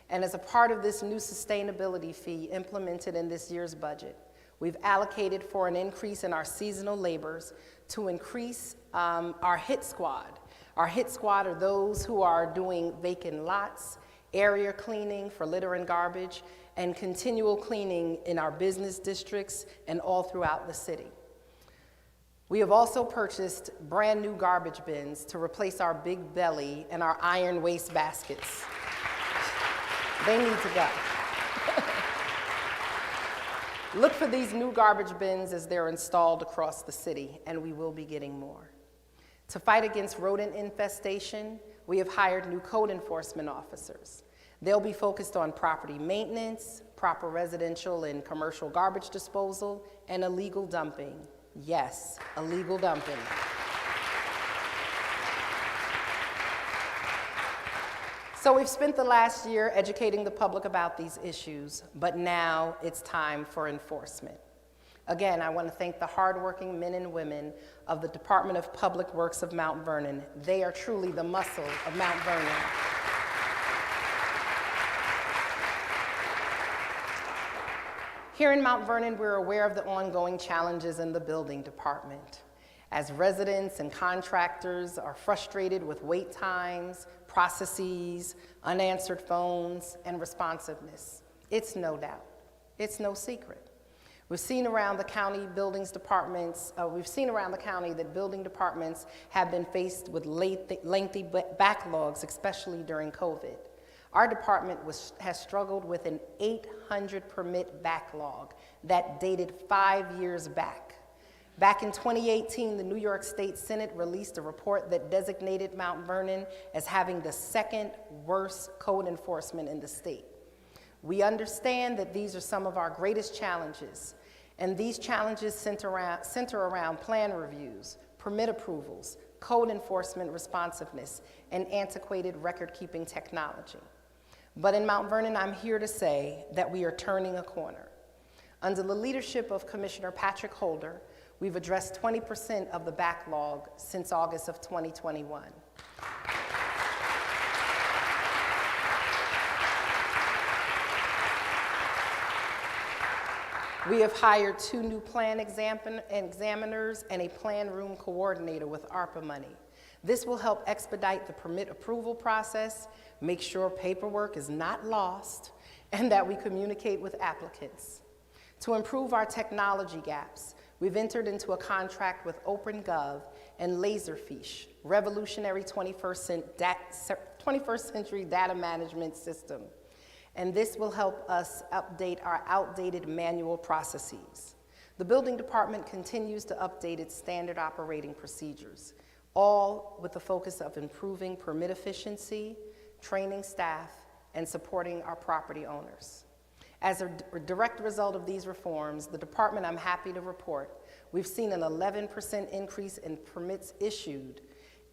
And as a part of this new sustainability fee implemented in this year's budget, we've allocated for an increase in our seasonal labors to increase our HIT squad. Our HIT squad are those who are doing vacant lots, area cleaning for litter and garbage, and continual cleaning in our business districts and all throughout the city. We have also purchased brand new garbage bins to replace our big belly and our iron waste baskets. They need to go. Look for these new garbage bins as they're installed across the city, and we will be getting more. To fight against rodent infestation, we have hired new code enforcement officers. They'll be focused on property maintenance, proper residential and commercial garbage disposal, and illegal dumping. Yes, illegal dumping. So we've spent the last year educating the public about these issues, but now it's time for enforcement. Again, I want to thank the hardworking men and women of the Department of Public Works of Mount Vernon. They are truly the muscle of Mount Vernon. Here in Mount Vernon, we're aware of the ongoing challenges in the building department, as residents and contractors are frustrated with wait times, processes, unanswered phones, and responsiveness. It's no doubt. It's no secret. We've seen around the county that building departments have been faced with lengthy backlogs, especially during COVID. Our department has struggled with an 800 permit backlog that dated 5 years back. Back in 2018, the New York State Senate released a report that designated Mount Vernon as having the second worst code enforcement in the state. We understand that these are some of our greatest challenges, and these challenges center around plan reviews, permit approvals, code enforcement responsiveness, and antiquated record-keeping technology. But in Mount Vernon, I'm here to say that we are turning a corner. Under the leadership of Commissioner Patrick Holder, we've addressed 20% of the backlog since August of 2021. We have hired 2 new plan examiners and a plan room coordinator with ARPA money. This will help expedite the permit approval process, make sure paperwork is not lost, and that we communicate with applicants. To improve our technology gaps, we've entered into a contract with OpenGov and Laserfish, revolutionary 21st century data management system. And this will help us update our outdated manual processes. The building department continues to update its standard operating procedures, all with the focus of improving permit efficiency, training staff, and supporting our property owners. As a direct result of these reforms, the department, I'm happy to report, we've seen an 11% increase in permits issued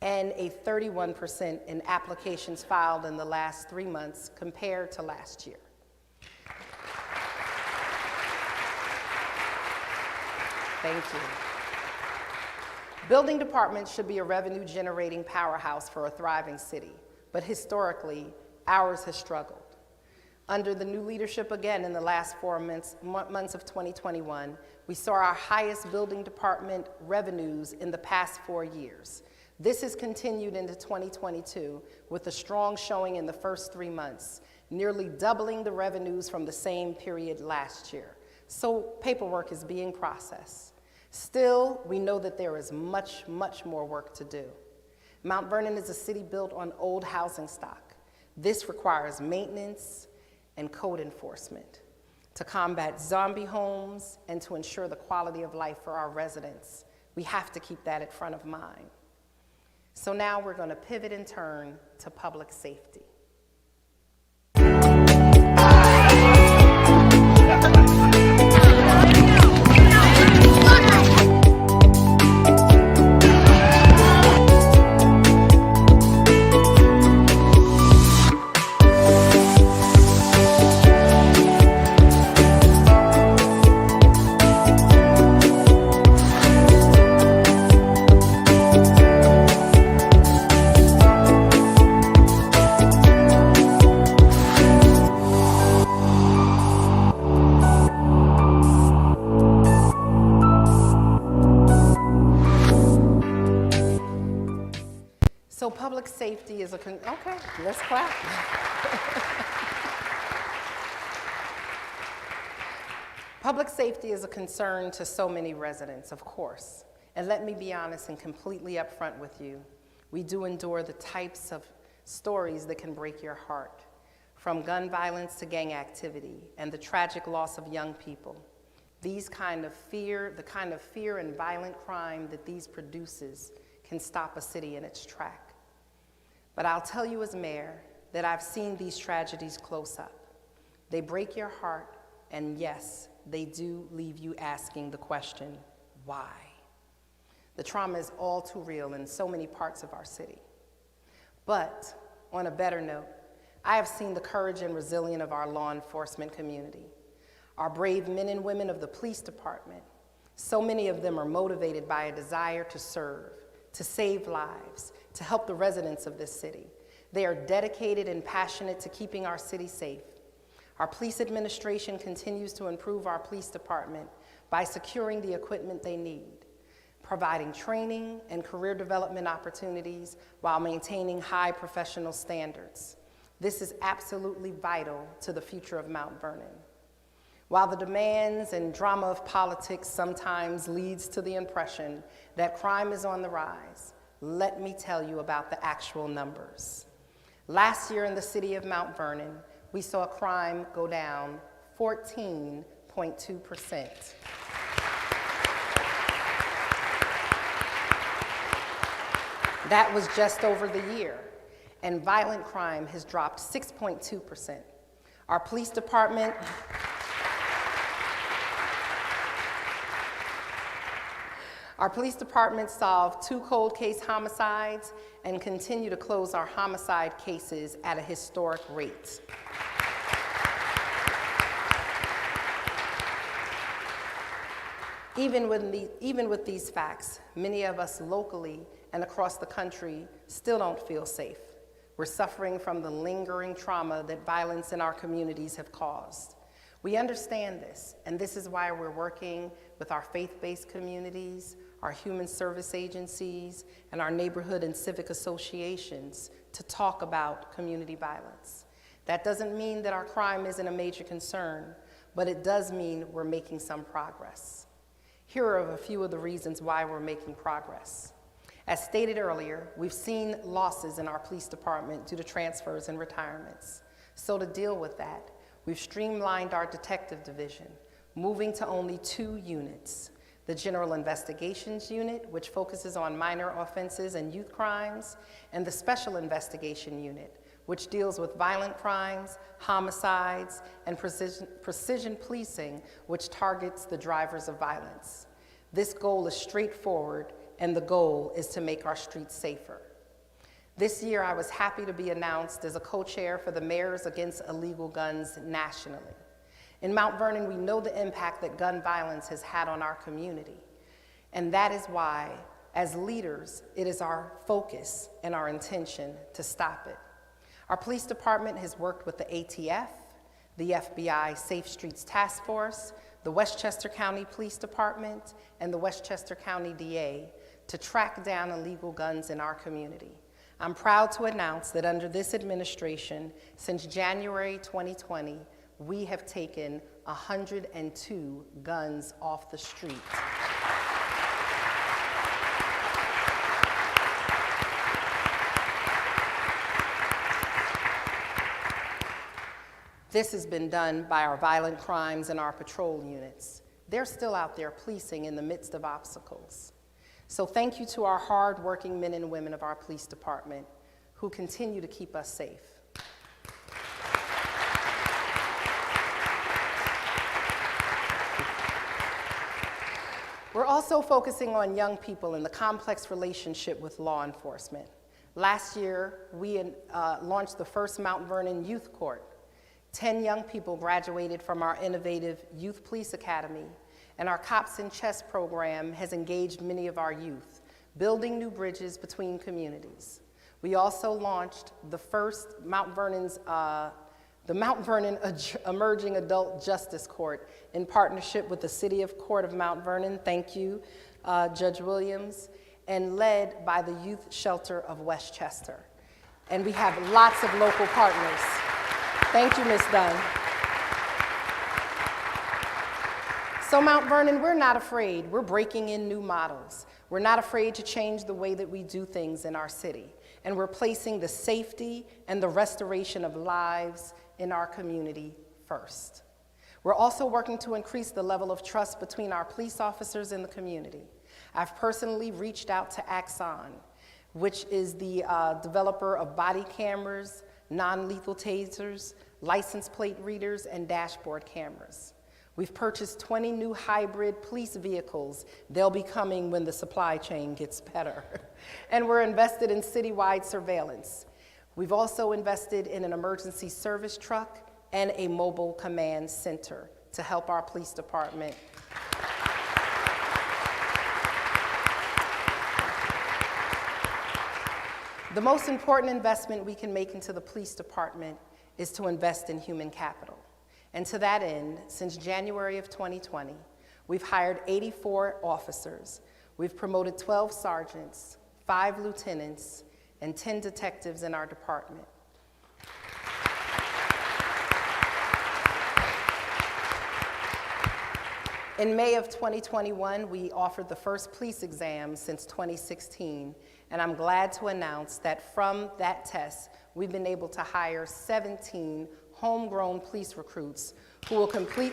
and a 31% in applications filed in the last 3 months compared to last year. Thank you. Building departments should be a revenue-generating powerhouse for a thriving city, but historically, ours has struggled. Under the new leadership again in the last 4 months of 2021, we saw our highest building department revenues in the past 4 years. This has continued into 2022 with a strong showing in the first 3 months, nearly doubling the revenues from the same period last year. So paperwork is being processed. Still, we know that there is much, much more work to do. Mount Vernon is a city built on old housing stock. This requires maintenance and code enforcement to combat zombie homes and to ensure the quality of life for our residents. We have to keep that at front of mind. So now we're going to pivot and turn to public safety. So public safety is okay, let's clap. Public safety is a concern to so many residents, of course. And let me be honest and completely upfront with you. We do endure the types of stories that can break your heart, from gun violence to gang activity and the tragic loss of young people. The kind of fear and violent crime that these produces can stop a city in its track. But I'll tell you as mayor, that I've seen these tragedies close up. They break your heart, and yes, they do leave you asking the question, why? The trauma is all too real in so many parts of our city. But on a better note, I have seen the courage and resilience of our law enforcement community. Our brave men and women of the police department, so many of them are motivated by a desire to serve, to save lives, to help the residents of this city. They are dedicated and passionate to keeping our city safe. Our police administration continues to improve our police department by securing the equipment they need, providing training and career development opportunities while maintaining high professional standards. This is absolutely vital to the future of Mount Vernon. While the demands and drama of politics sometimes leads to the impression that crime is on the rise, let me tell you about the actual numbers. Last year in the city of Mount Vernon, we saw crime go down 14.2%. That was just over the year, and violent crime has dropped 6.2%. Our police department solved 2 cold case homicides and continue to close our homicide cases at a historic rate. Even with these facts, many of us locally and across the country still don't feel safe. We're suffering from the lingering trauma that violence in our communities have caused. We understand this, and this is why we're working with our faith-based communities, our human service agencies, and our neighborhood and civic associations to talk about community violence. That doesn't mean that our crime isn't a major concern, but it does mean we're making some progress. Here are a few of the reasons why we're making progress. As stated earlier, we've seen losses in our police department due to transfers and retirements. So to deal with that, we've streamlined our detective division, moving to only 2 units. The General Investigations Unit, which focuses on minor offenses and youth crimes, and the Special Investigation Unit, which deals with violent crimes, homicides, and precision policing, which targets the drivers of violence. This goal is straightforward, and the goal is to make our streets safer. This year, I was happy to be announced as a co-chair for the Mayors Against Illegal Guns nationally. In Mount Vernon, we know the impact that gun violence has had on our community, and that is why, as leaders, it is our focus and our intention to stop it. Our police department has worked with the ATF, the FBI Safe Streets Task Force, the Westchester County Police Department, and the Westchester County DA to track down illegal guns in our community. I'm proud to announce that under this administration, since January 2020, we have taken 102 guns off the street. This has been done by our violent crimes and our patrol units. They're still out there policing in the midst of obstacles. So thank you to our hard-working men and women of our police department who continue to keep us safe. We're also focusing on young people and the complex relationship with law enforcement. Last year, we launched the first Mount Vernon Youth Court. 10 young people graduated from our innovative Youth Police Academy, and our Cops in Chess program has engaged many of our youth, building new bridges between communities. We also launched the first Mount Vernon Emerging Adult Justice Court in partnership with the City Court of Mount Vernon, thank you, Judge Williams, and led by the Youth Shelter of Westchester. And we have lots of local partners. Thank you, Ms. Dunn. So Mount Vernon, we're not afraid. We're breaking in new models. We're not afraid to change the way that we do things in our city. And we're placing the safety and the restoration of lives in our community first. We're also working to increase the level of trust between our police officers and the community. I've personally reached out to Axon, which is the developer of body cameras, non-lethal tasers, license plate readers, and dashboard cameras. We've purchased 20 new hybrid police vehicles. They'll be coming when the supply chain gets better. And we're invested in citywide surveillance. We've also invested in an emergency service truck and a mobile command center to help our police department. The most important investment we can make into the police department is to invest in human capital. And to that end, since January of 2020, we've hired 84 officers. We've promoted 12 sergeants, 5 lieutenants, and 10 detectives in our department. In May of 2021, we offered the first police exam since 2016, and I'm glad to announce that from that test, we've been able to hire 17 homegrown police recruits who will complete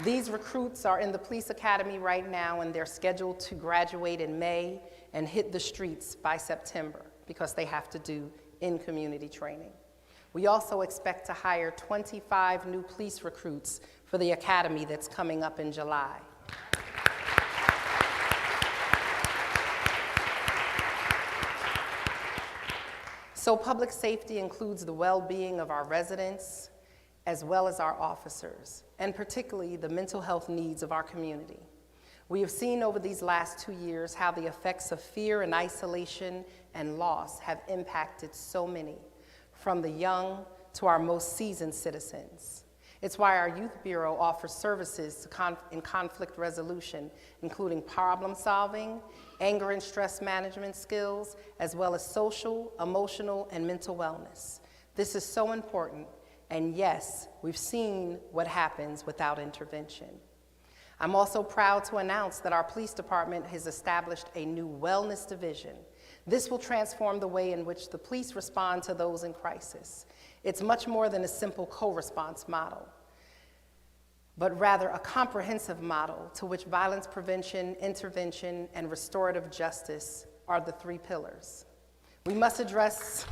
These recruits are in the police academy right now, and they're scheduled to graduate in May and hit the streets by September because they have to do in-community training. We also expect to hire 25 new police recruits for the academy that's coming up in July. So public safety includes the well-being of our residents as well as our officers, and particularly the mental health needs of our community. We have seen over these last 2 years how the effects of fear and isolation and loss have impacted so many, from the young to our most seasoned citizens. It's why our Youth Bureau offers services in conflict resolution, including problem solving, anger and stress management skills, as well as social, emotional, and mental wellness. This is so important, and yes, we've seen what happens without intervention. I'm also proud to announce that our police department has established a new wellness division. This will transform the way in which the police respond to those in crisis. It's much more than a simple co-response model, but rather a comprehensive model to which violence prevention, intervention, and restorative justice are the 3 pillars. We must address,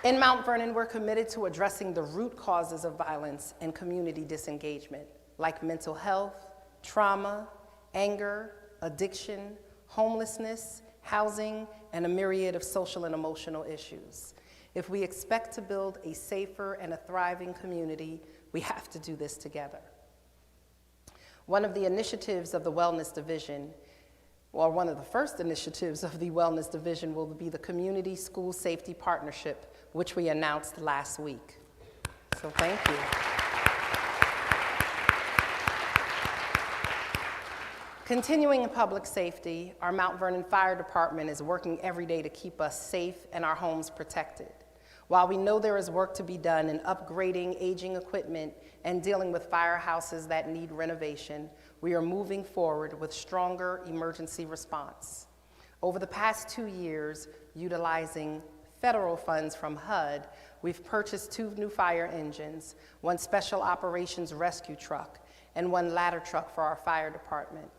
In Mount Vernon, we're committed to addressing the root causes of violence and community disengagement, like mental health, trauma, anger, addiction, homelessness, housing, and a myriad of social and emotional issues. If we expect to build a safer and a thriving community, we have to do this together. One of the initiatives of the Wellness Division, or one of the first initiatives of the Wellness Division, will be the Community School Safety Partnership, which we announced last week. So thank you. Continuing in public safety, our Mount Vernon Fire Department is working every day to keep us safe and our homes protected. While we know there is work to be done in upgrading aging equipment and dealing with firehouses that need renovation, we are moving forward with stronger emergency response. Over the past 2 years, utilizing federal funds from HUD, we've purchased 2 new fire engines, 1 special operations rescue truck, and 1 ladder truck for our fire department.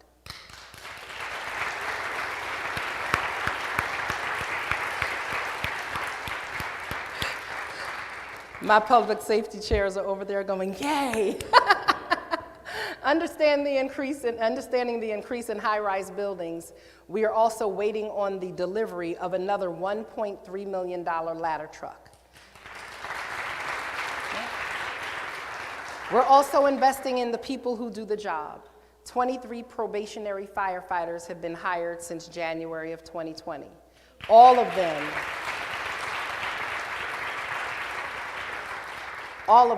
My public safety chairs are over there going, yay! Understanding the increase in high-rise buildings, we are also waiting on the delivery of another $1.3 million ladder truck. We're also investing in the people who do the job. 23 probationary firefighters have been hired since January of 2020. All of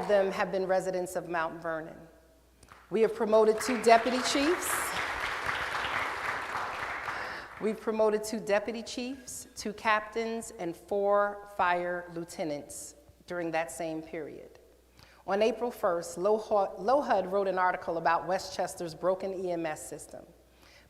them have been residents of Mount Vernon. We have promoted 2 deputy chiefs. We've promoted 2 deputy chiefs, 2 captains, and 4 fire lieutenants during that same period. On April 1st, LoHUD wrote an article about Westchester's broken EMS system.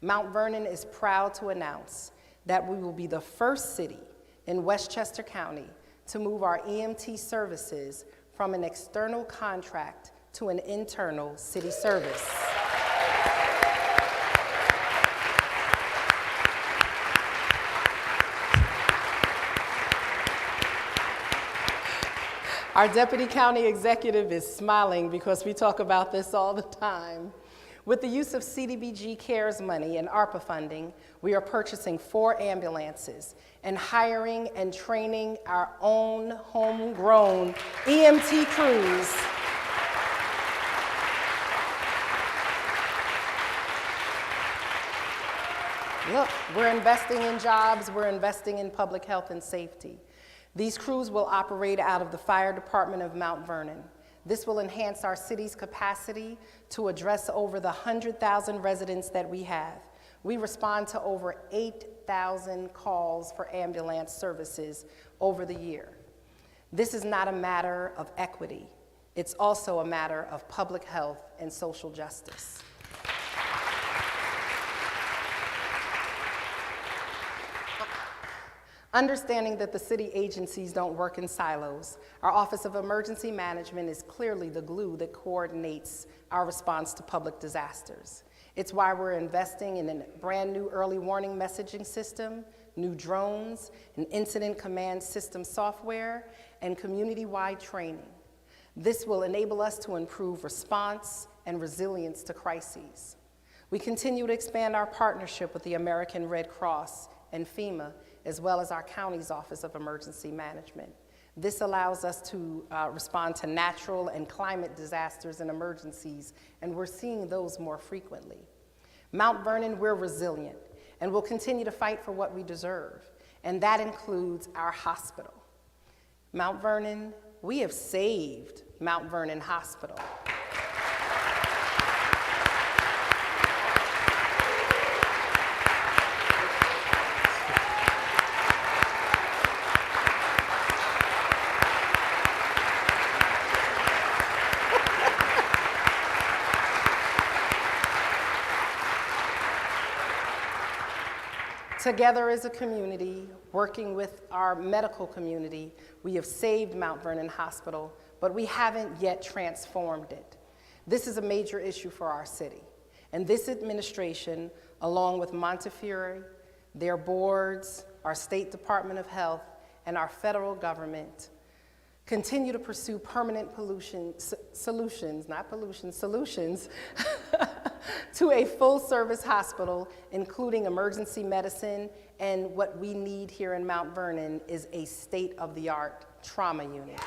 Mount Vernon is proud to announce that we will be the first city in Westchester County to move our EMT services from an external contract to an internal city service. Our Deputy County Executive is smiling because we talk about this all the time. With the use of CDBG CARES money and ARPA funding, we are purchasing 4 ambulances and hiring and training our own homegrown EMT crews. Look, we're investing in jobs, we're investing in public health and safety. These crews will operate out of the Fire Department of Mount Vernon. This will enhance our city's capacity to address over the 100,000 residents that we have. We respond to over 8,000 calls for ambulance services over the year. This is not a matter of equity. It's also a matter of public health and social justice. Understanding that the city agencies don't work in silos, our Office of Emergency Management is clearly the glue that coordinates our response to public disasters. It's why we're investing in a brand new early warning messaging system, new drones, an incident command system software, and community-wide training. This will enable us to improve response and resilience to crises. We continue to expand our partnership with the American Red Cross and FEMA, as well as our county's Office of Emergency Management. This allows us to respond to natural and climate disasters and emergencies, and we're seeing those more frequently. Mount Vernon, we're resilient, and we'll continue to fight for what we deserve, and that includes our hospital. Mount Vernon, we have saved Mount Vernon Hospital. Together as a community, working with our medical community, we have saved Mount Vernon Hospital, but we haven't yet transformed it. This is a major issue for our city. And this administration, along with Montefiore, their boards, our State Department of Health, and our federal government, continue to pursue permanent solutions to a full-service hospital, including emergency medicine, and what we need here in Mount Vernon is a state-of-the-art trauma unit.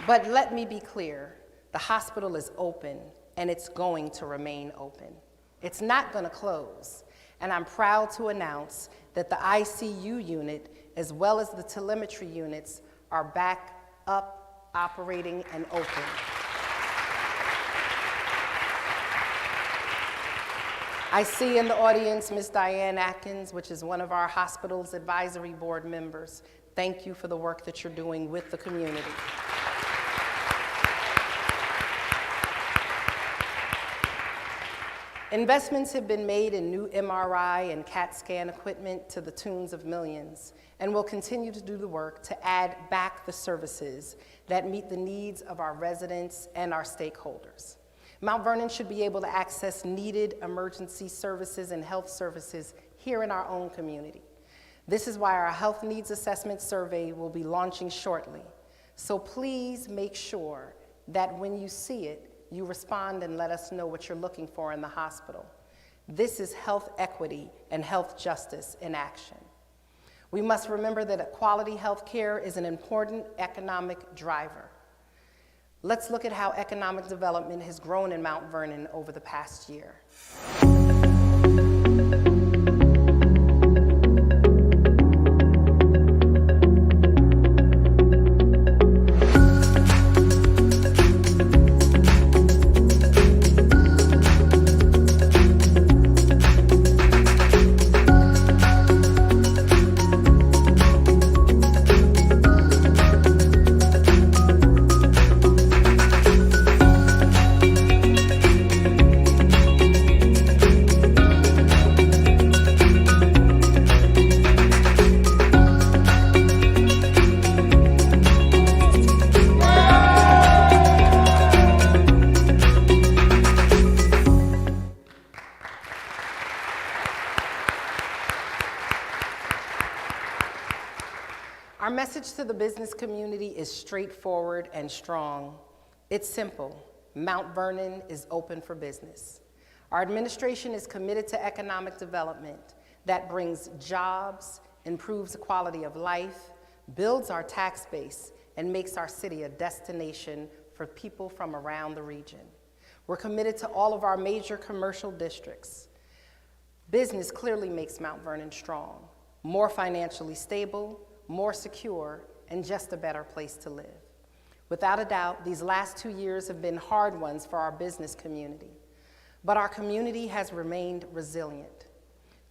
But let me be clear, the hospital is open, and it's going to remain open. It's not going to close, and I'm proud to announce that the ICU unit, as well as the telemetry units, are back up, operating, and open. I see in the audience Ms. Diane Atkins, which is one of our hospital's advisory board members. Thank you for the work that you're doing with the community. Investments have been made in new MRI and CAT scan equipment to the tunes of millions, and we'll continue to do the work to add back the services that meet the needs of our residents and our stakeholders. Mount Vernon should be able to access needed emergency services and health services here in our own community. This is why our Health Needs Assessment Survey will be launching shortly. So please make sure that when you see it, you respond and let us know what you're looking for in the hospital. This is health equity and health justice in action. We must remember that quality health care is an important economic driver. Let's look at how economic development has grown in Mount Vernon over the past year. Our message to the business community is straightforward and strong. It's simple. Mount Vernon is open for business. Our administration is committed to economic development that brings jobs, improves the quality of life, builds our tax base, and makes our city a destination for people from around the region. We're committed to all of our major commercial districts. Business clearly makes Mount Vernon strong, more financially stable, more secure, and just a better place to live. Without a doubt, these last 2 years have been hard ones for our business community, but our community has remained resilient.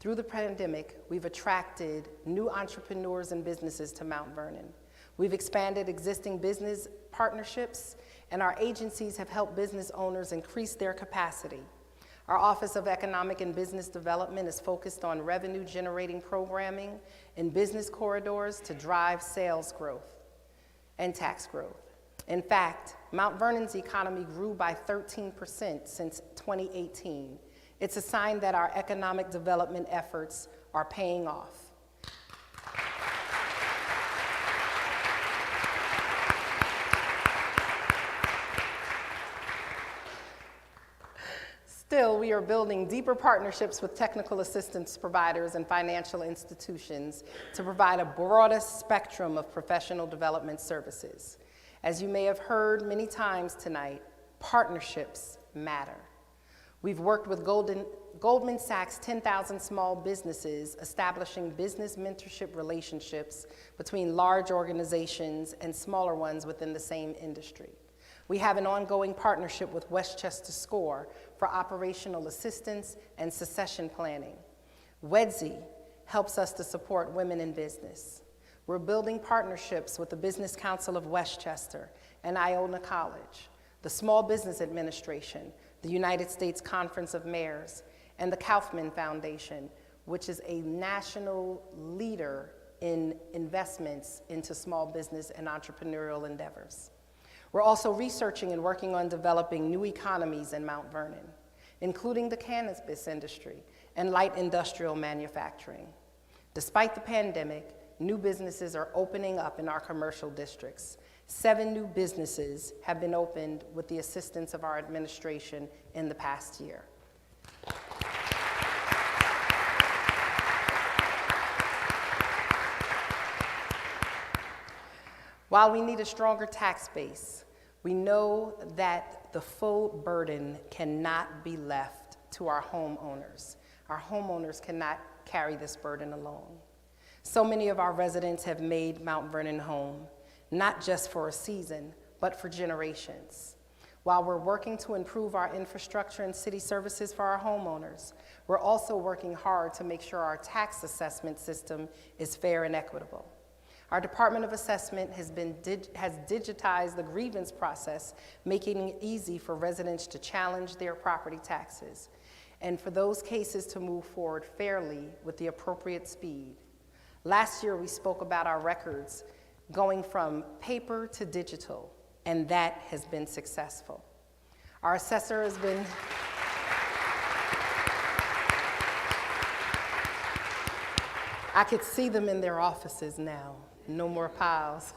Through the pandemic, we've attracted new entrepreneurs and businesses to Mount Vernon. We've expanded existing business partnerships, and our agencies have helped business owners increase their capacity. Our Office of Economic and Business Development is focused on revenue-generating programming in business corridors to drive sales growth and tax growth. In fact, Mount Vernon's economy grew by 13% since 2018. It's a sign that our economic development efforts are paying off. Still, we are building deeper partnerships with technical assistance providers and financial institutions to provide a broadest spectrum of professional development services. As you may have heard many times tonight, partnerships matter. We've worked with Goldman Sachs' 10,000 small businesses, establishing business mentorship relationships between large organizations and smaller ones within the same industry. We have an ongoing partnership with Westchester SCORE for operational assistance and succession planning. WEDSI helps us to support women in business. We're building partnerships with the Business Council of Westchester and Iona College, the Small Business Administration, the United States Conference of Mayors, and the Kaufman Foundation, which is a national leader in investments into small business and entrepreneurial endeavors. We're also researching and working on developing new economies in Mount Vernon, including the cannabis industry and light industrial manufacturing. Despite the pandemic, new businesses are opening up in our commercial districts. 7 new businesses have been opened with the assistance of our administration in the past year. While we need a stronger tax base, we know that the full burden cannot be left to our homeowners. Our homeowners cannot carry this burden alone. So many of our residents have made Mount Vernon home, not just for a season, but for generations. While we're working to improve our infrastructure and city services for our homeowners, we're also working hard to make sure our tax assessment system is fair and equitable. Our Department of Assessment has digitized the grievance process, making it easy for residents to challenge their property taxes, and for those cases to move forward fairly with the appropriate speed. Last year, we spoke about our records going from paper to digital, and that has been successful. Our assessor has been I could see them in their offices now. No more piles.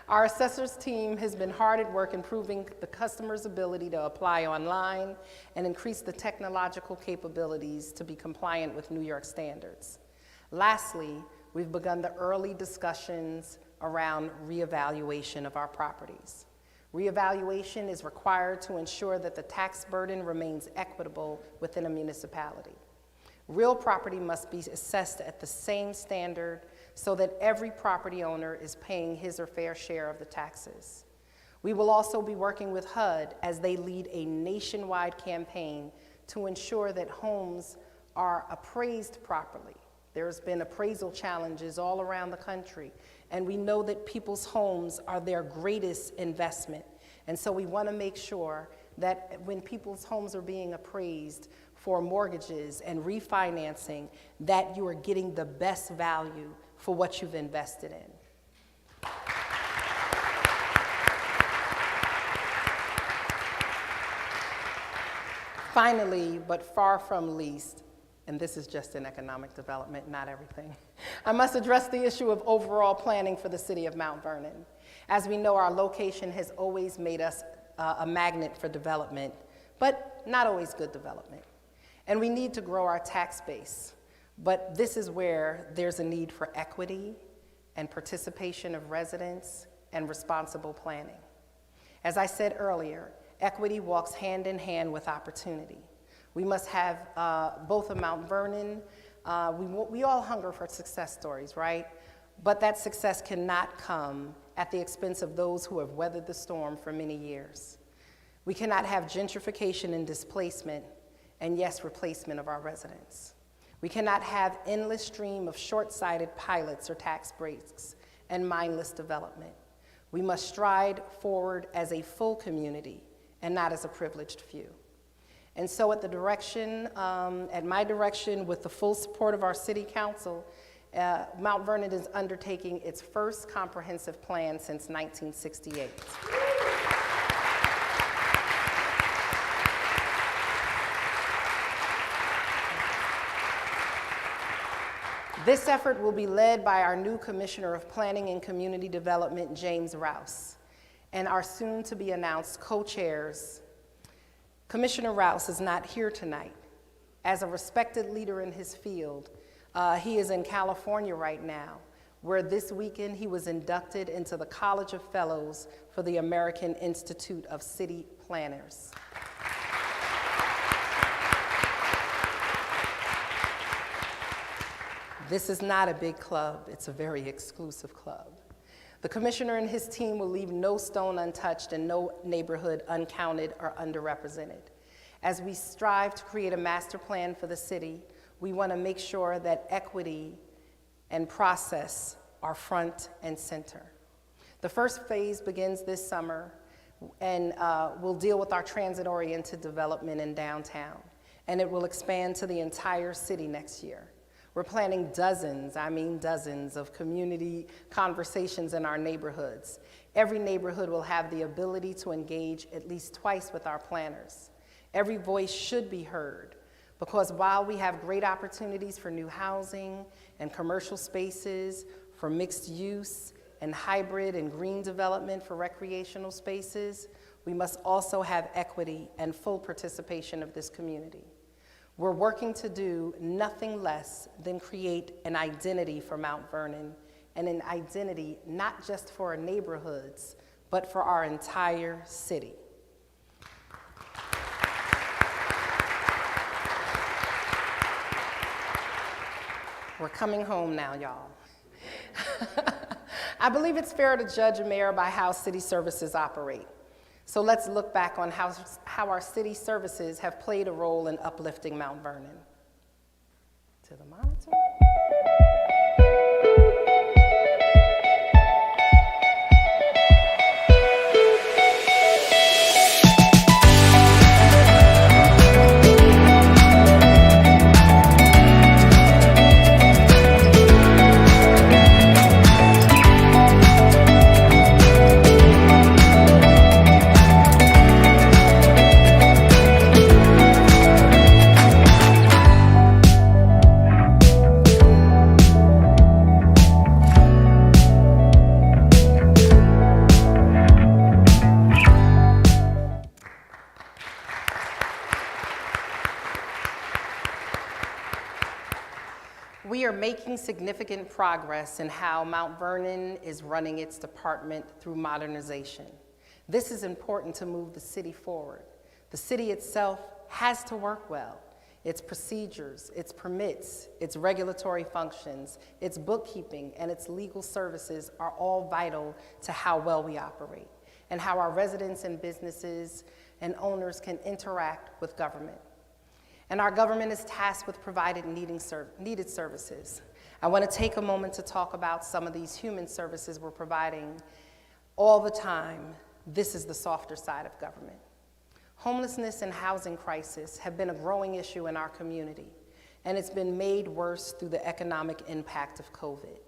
Our assessors team has been hard at work improving the customer's ability to apply online and increase the technological capabilities to be compliant with New York standards. Lastly, we've begun the early discussions around reevaluation of our properties. Reevaluation is required to ensure that the tax burden remains equitable within a municipality. Real property must be assessed at the same standard so that every property owner is paying his or fair share of the taxes. We will also be working with HUD as they lead a nationwide campaign to ensure that homes are appraised properly. There's been appraisal challenges all around the country, and we know that people's homes are their greatest investment. And so we want to make sure that when people's homes are being appraised for mortgages and refinancing, that you are getting the best value for what you've invested in. Finally, but far from least, and this is just in economic development, not everything. I must address the issue of overall planning for the city of Mount Vernon. As we know, our location has always made us a magnet for development, but not always good development. And we need to grow our tax base, but this is where there's a need for equity and participation of residents and responsible planning. As I said earlier, equity walks hand in hand with opportunity. We must have both of Mount Vernon, we all hunger for success stories, right? But that success cannot come at the expense of those who have weathered the storm for many years. We cannot have gentrification and displacement, and yes, replacement of our residents. We cannot have endless stream of short-sighted pilots or tax breaks and mindless development. We must stride forward as a full community and not as a privileged few. And so at my direction, with the full support of our city council, Mount Vernon is undertaking its first comprehensive plan since 1968. This effort will be led by our new Commissioner of Planning and Community Development, James Rouse, and our soon-to-be-announced co-chairs. Commissioner Rouse is not here tonight. As a respected leader in his field, he is in California right now, where this weekend he was inducted into the College of Fellows for the American Institute of City Planners. This is not a big club, it's a very exclusive club. The commissioner and his team will leave no stone untouched and no neighborhood uncounted or underrepresented. As we strive to create a master plan for the city, we want to make sure that equity and process are front and center. The first phase begins this summer and will deal with our transit-oriented development in downtown, and it will expand to the entire city next year. We're planning dozens of community conversations in our neighborhoods. Every neighborhood will have the ability to engage at least twice with our planners. Every voice should be heard, because while we have great opportunities for new housing and commercial spaces, for mixed use and hybrid and green development for recreational spaces, we must also have equity and full participation of this community. We're working to do nothing less than create an identity for Mount Vernon, and an identity not just for our neighborhoods, but for our entire city. We're coming home now, y'all. I believe it's fair to judge a mayor by how city services operate. So let's look back on how our city services have played a role in uplifting Mount Vernon. To the monitor. We are making significant progress in how Mount Vernon is running its department through modernization. This is important to move the city forward. The city itself has to work well. Its procedures, its permits, its regulatory functions, its bookkeeping, and its legal services are all vital to how well we operate and how our residents and businesses and owners can interact with government. And our government is tasked with providing needed services. I want to take a moment to talk about some of these human services we're providing all the time. This is the softer side of government. Homelessness and housing crisis have been a growing issue in our community, and it's been made worse through the economic impact of COVID.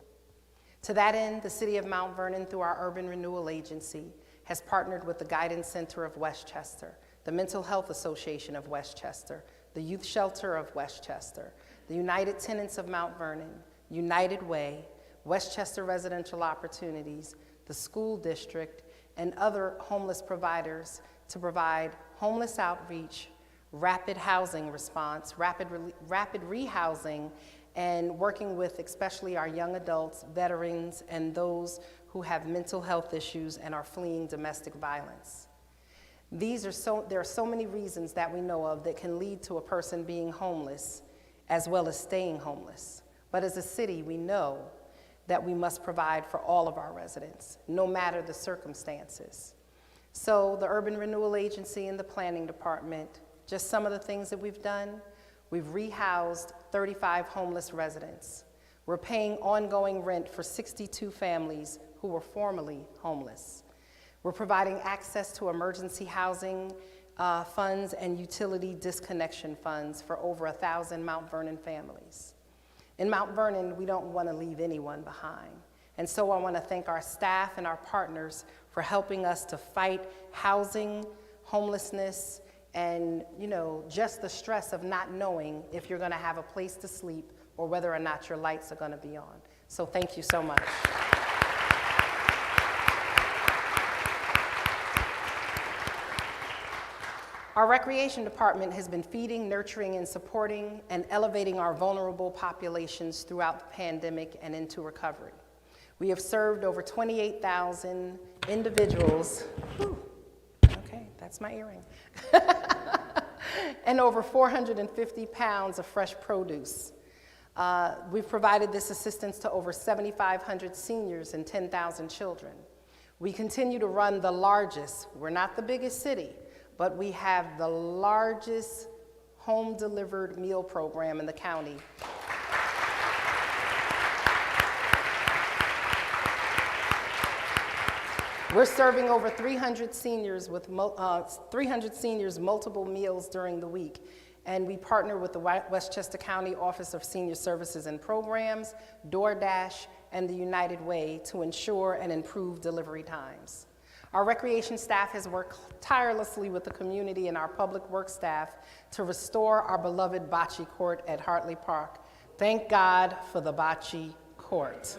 To that end, the City of Mount Vernon, through our Urban Renewal Agency, has partnered with the Guidance Center of Westchester, the Mental Health Association of Westchester, the Youth Shelter of Westchester, the United Tenants of Mount Vernon, United Way, Westchester Residential Opportunities, the school district, and other homeless providers to provide homeless outreach, rapid housing response, rapid rehousing, and working with especially our young adults, veterans, and those who have mental health issues and are fleeing domestic violence. There are so many reasons that we know of that can lead to a person being homeless as well as staying homeless. But as a city, we know that we must provide for all of our residents, no matter the circumstances. So the Urban Renewal Agency and the Planning Department, just some of the things that we've done: we've rehoused 35 homeless residents. We're paying ongoing rent for 62 families who were formerly homeless. We're providing access to emergency housing funds and utility disconnection funds for over 1,000 Mount Vernon families. In Mount Vernon, we don't want to leave anyone behind. And so I want to thank our staff and our partners for helping us to fight housing, homelessness, and just the stress of not knowing if you're going to have a place to sleep or whether or not your lights are going to be on. So thank you so much. Our recreation department has been feeding, nurturing, and supporting and elevating our vulnerable populations throughout the pandemic and into recovery. We have served over 28,000 individuals. Whew. Okay, that's my earring. And over 450 pounds of fresh produce. We've provided this assistance to over 7,500 seniors and 10,000 children. We continue to run the largest, we're not the biggest city, but we have the largest home-delivered meal program in the county. We're serving over 300 seniors multiple meals during the week, and we partner with the Westchester County Office of Senior Services and Programs, DoorDash, and the United Way to ensure and improve delivery times. Our recreation staff has worked tirelessly with the community and our public works staff to restore our beloved bocce court at Hartley Park. Thank God for the bocce court.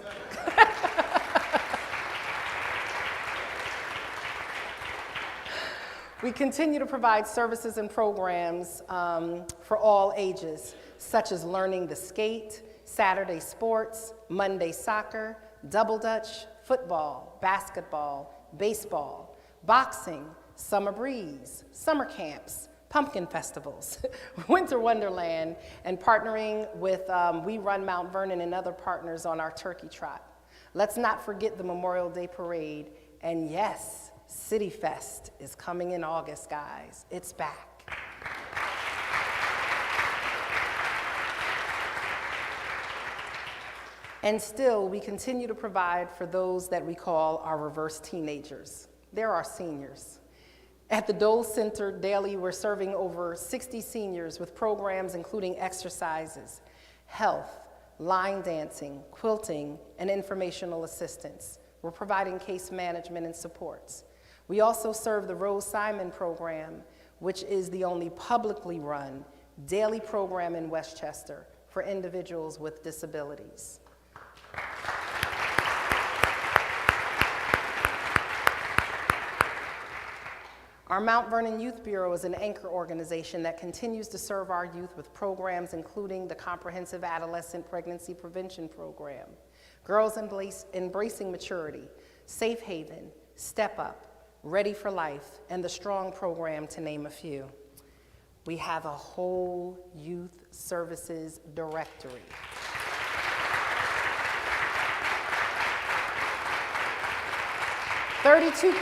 We continue to provide services and programs for all ages, such as learning the skate, Saturday sports, Monday soccer, double dutch, football, basketball, baseball, boxing, summer breeze, summer camps, pumpkin festivals, winter wonderland, and partnering with We Run Mount Vernon and other partners on our turkey trot. Let's not forget the Memorial Day Parade, and yes, City Fest is coming in August, guys. It's back. And still, we continue to provide for those that we call our reverse teenagers. They're our seniors. At the Dole Center daily, we're serving over 60 seniors with programs including exercises, health, line dancing, quilting, and informational assistance. We're providing case management and supports. We also serve the Rose Simon program, which is the only publicly run daily program in Westchester for individuals with disabilities. Our Mount Vernon Youth Bureau is an anchor organization that continues to serve our youth with programs including the Comprehensive Adolescent Pregnancy Prevention Program, Girls Embracing Maturity, Safe Haven, Step Up, Ready for Life, and the Strong program, to name a few. We have a whole youth services directory. Thirty-two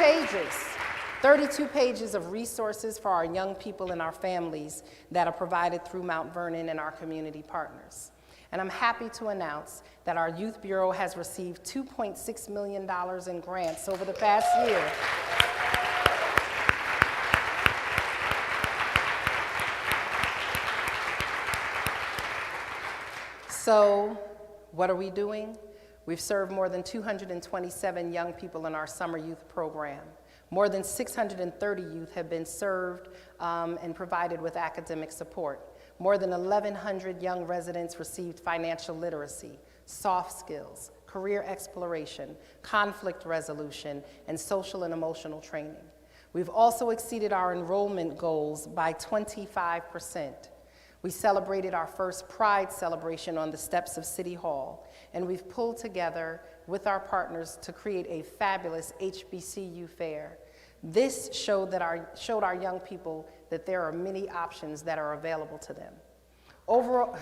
pages of resources for our young people and our families that are provided through Mount Vernon and our community partners. And I'm happy to announce that our Youth Bureau has received $2.6 million in grants over the past year. So, what are we doing? We've served more than 227 young people in our summer youth program. More than 630 youth have been served and provided with academic support. More than 1,100 young residents received financial literacy, soft skills, career exploration, conflict resolution, and social and emotional training. We've also exceeded our enrollment goals by 25%. We celebrated our first Pride celebration on the steps of City Hall, and we've pulled together with our partners to create a fabulous HBCU fair. This showed our young people that there are many options that are available to them. Overall,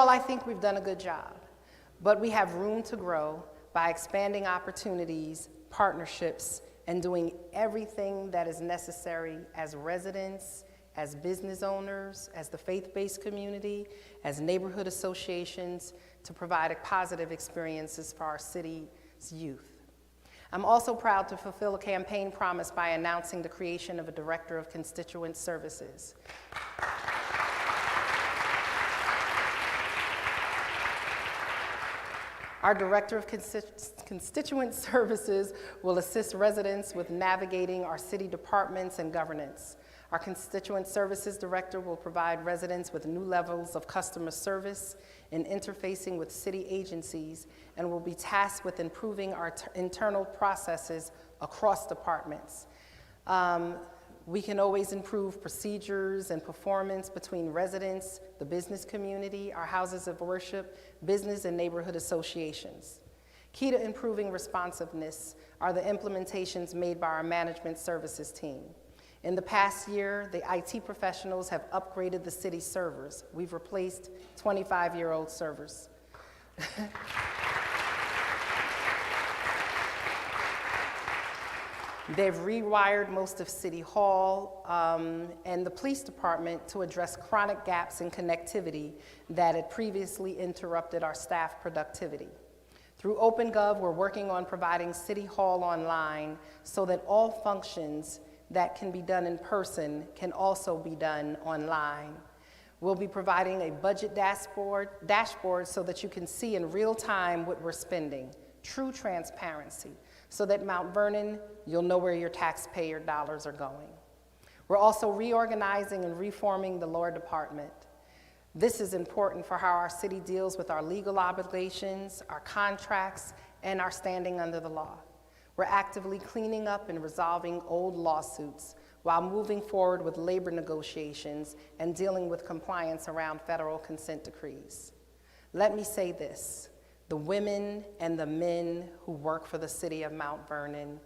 I think we've done a good job, but we have room to grow by expanding opportunities, partnerships, and doing everything that is necessary as residents, as business owners, as the faith-based community, as neighborhood associations, to provide positive experiences for our city's youth. I'm also proud to fulfill a campaign promise by announcing the creation of a Director of Constituent Services. Our Director of Constituent Services will assist residents with navigating our city departments and governance. Our Constituent Services Director will provide residents with new levels of customer service in interfacing with city agencies and will be tasked with improving our internal processes across departments. We can always improve procedures and performance between residents, the business community, our houses of worship, business and neighborhood associations. Key to improving responsiveness are the implementations made by our management services team. In the past year, the IT professionals have upgraded the city servers. We've replaced 25-year-old servers. They've rewired most of City Hall and the police department to address chronic gaps in connectivity that had previously interrupted our staff productivity. Through OpenGov, we're working on providing City Hall online so that all functions that can be done in person can also be done online. We'll be providing a budget dashboard so that you can see in real time what we're spending, true transparency, so that Mount Vernon, you'll know where your taxpayer dollars are going. We're also reorganizing and reforming the law department. This is important for how our city deals with our legal obligations, our contracts, and our standing under the law. We're actively cleaning up and resolving old lawsuits while moving forward with labor negotiations and dealing with compliance around federal consent decrees. Let me say this. The women and the men who work for the city of Mount Vernon,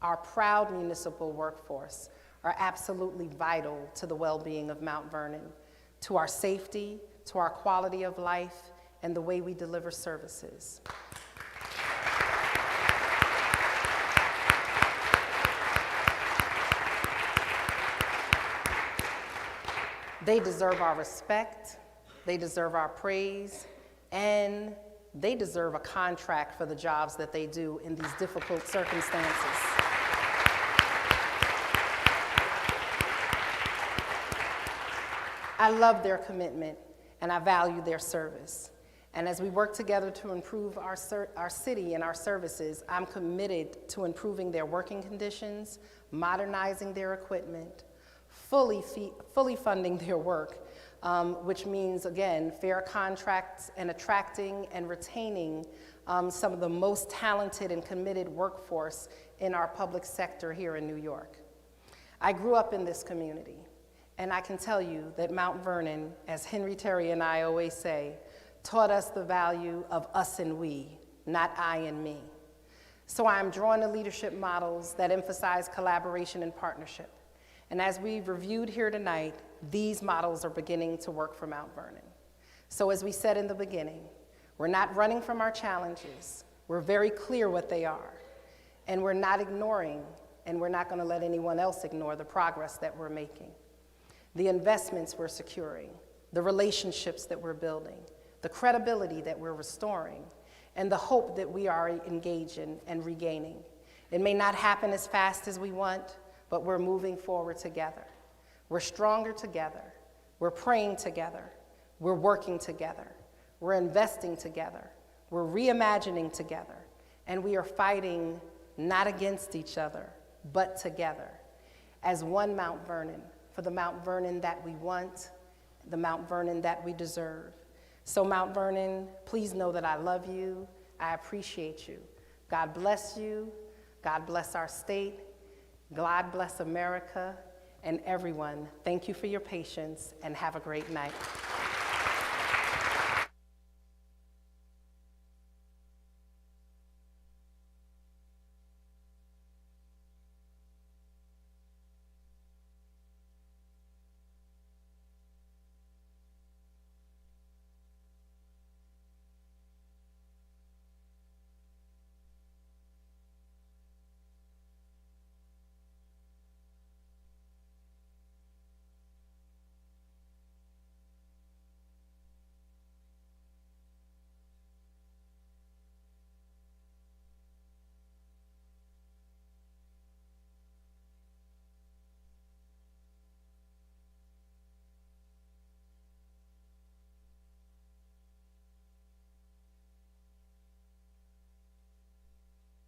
our proud municipal workforce, are absolutely vital to the well-being of Mount Vernon, to our safety, to our quality of life, and the way we deliver services. They deserve our respect, they deserve our praise, and they deserve a contract for the jobs that they do in these difficult circumstances. I love their commitment and I value their service. And as we work together to improve our city and our services, I'm committed to improving their working conditions, modernizing their equipment, fully funding their work, which means, again, fair contracts and attracting and retaining some of the most talented and committed workforce in our public sector here in New York. I grew up in this community, and I can tell you that Mount Vernon, as Henry Terry and I always say, taught us the value of us and we, not I and me. So I'm drawing the leadership models that emphasize collaboration and partnership. And as we've reviewed here tonight, these models are beginning to work for Mount Vernon. So as we said in the beginning, we're not running from our challenges. We're very clear what they are. And we're not ignoring, and we're not going to let anyone else ignore the progress that we're making, the investments we're securing, the relationships that we're building, the credibility that we're restoring, and the hope that we are engaging and regaining. It may not happen as fast as we want, but we're moving forward together. We're stronger together. We're praying together. We're working together. We're investing together. We're reimagining together. And we are fighting not against each other, but together as one Mount Vernon, for the Mount Vernon that we want, the Mount Vernon that we deserve. So Mount Vernon, please know that I love you, I appreciate you. God bless you, God bless our state, God bless America, and everyone. Thank you for your patience, and have a great night.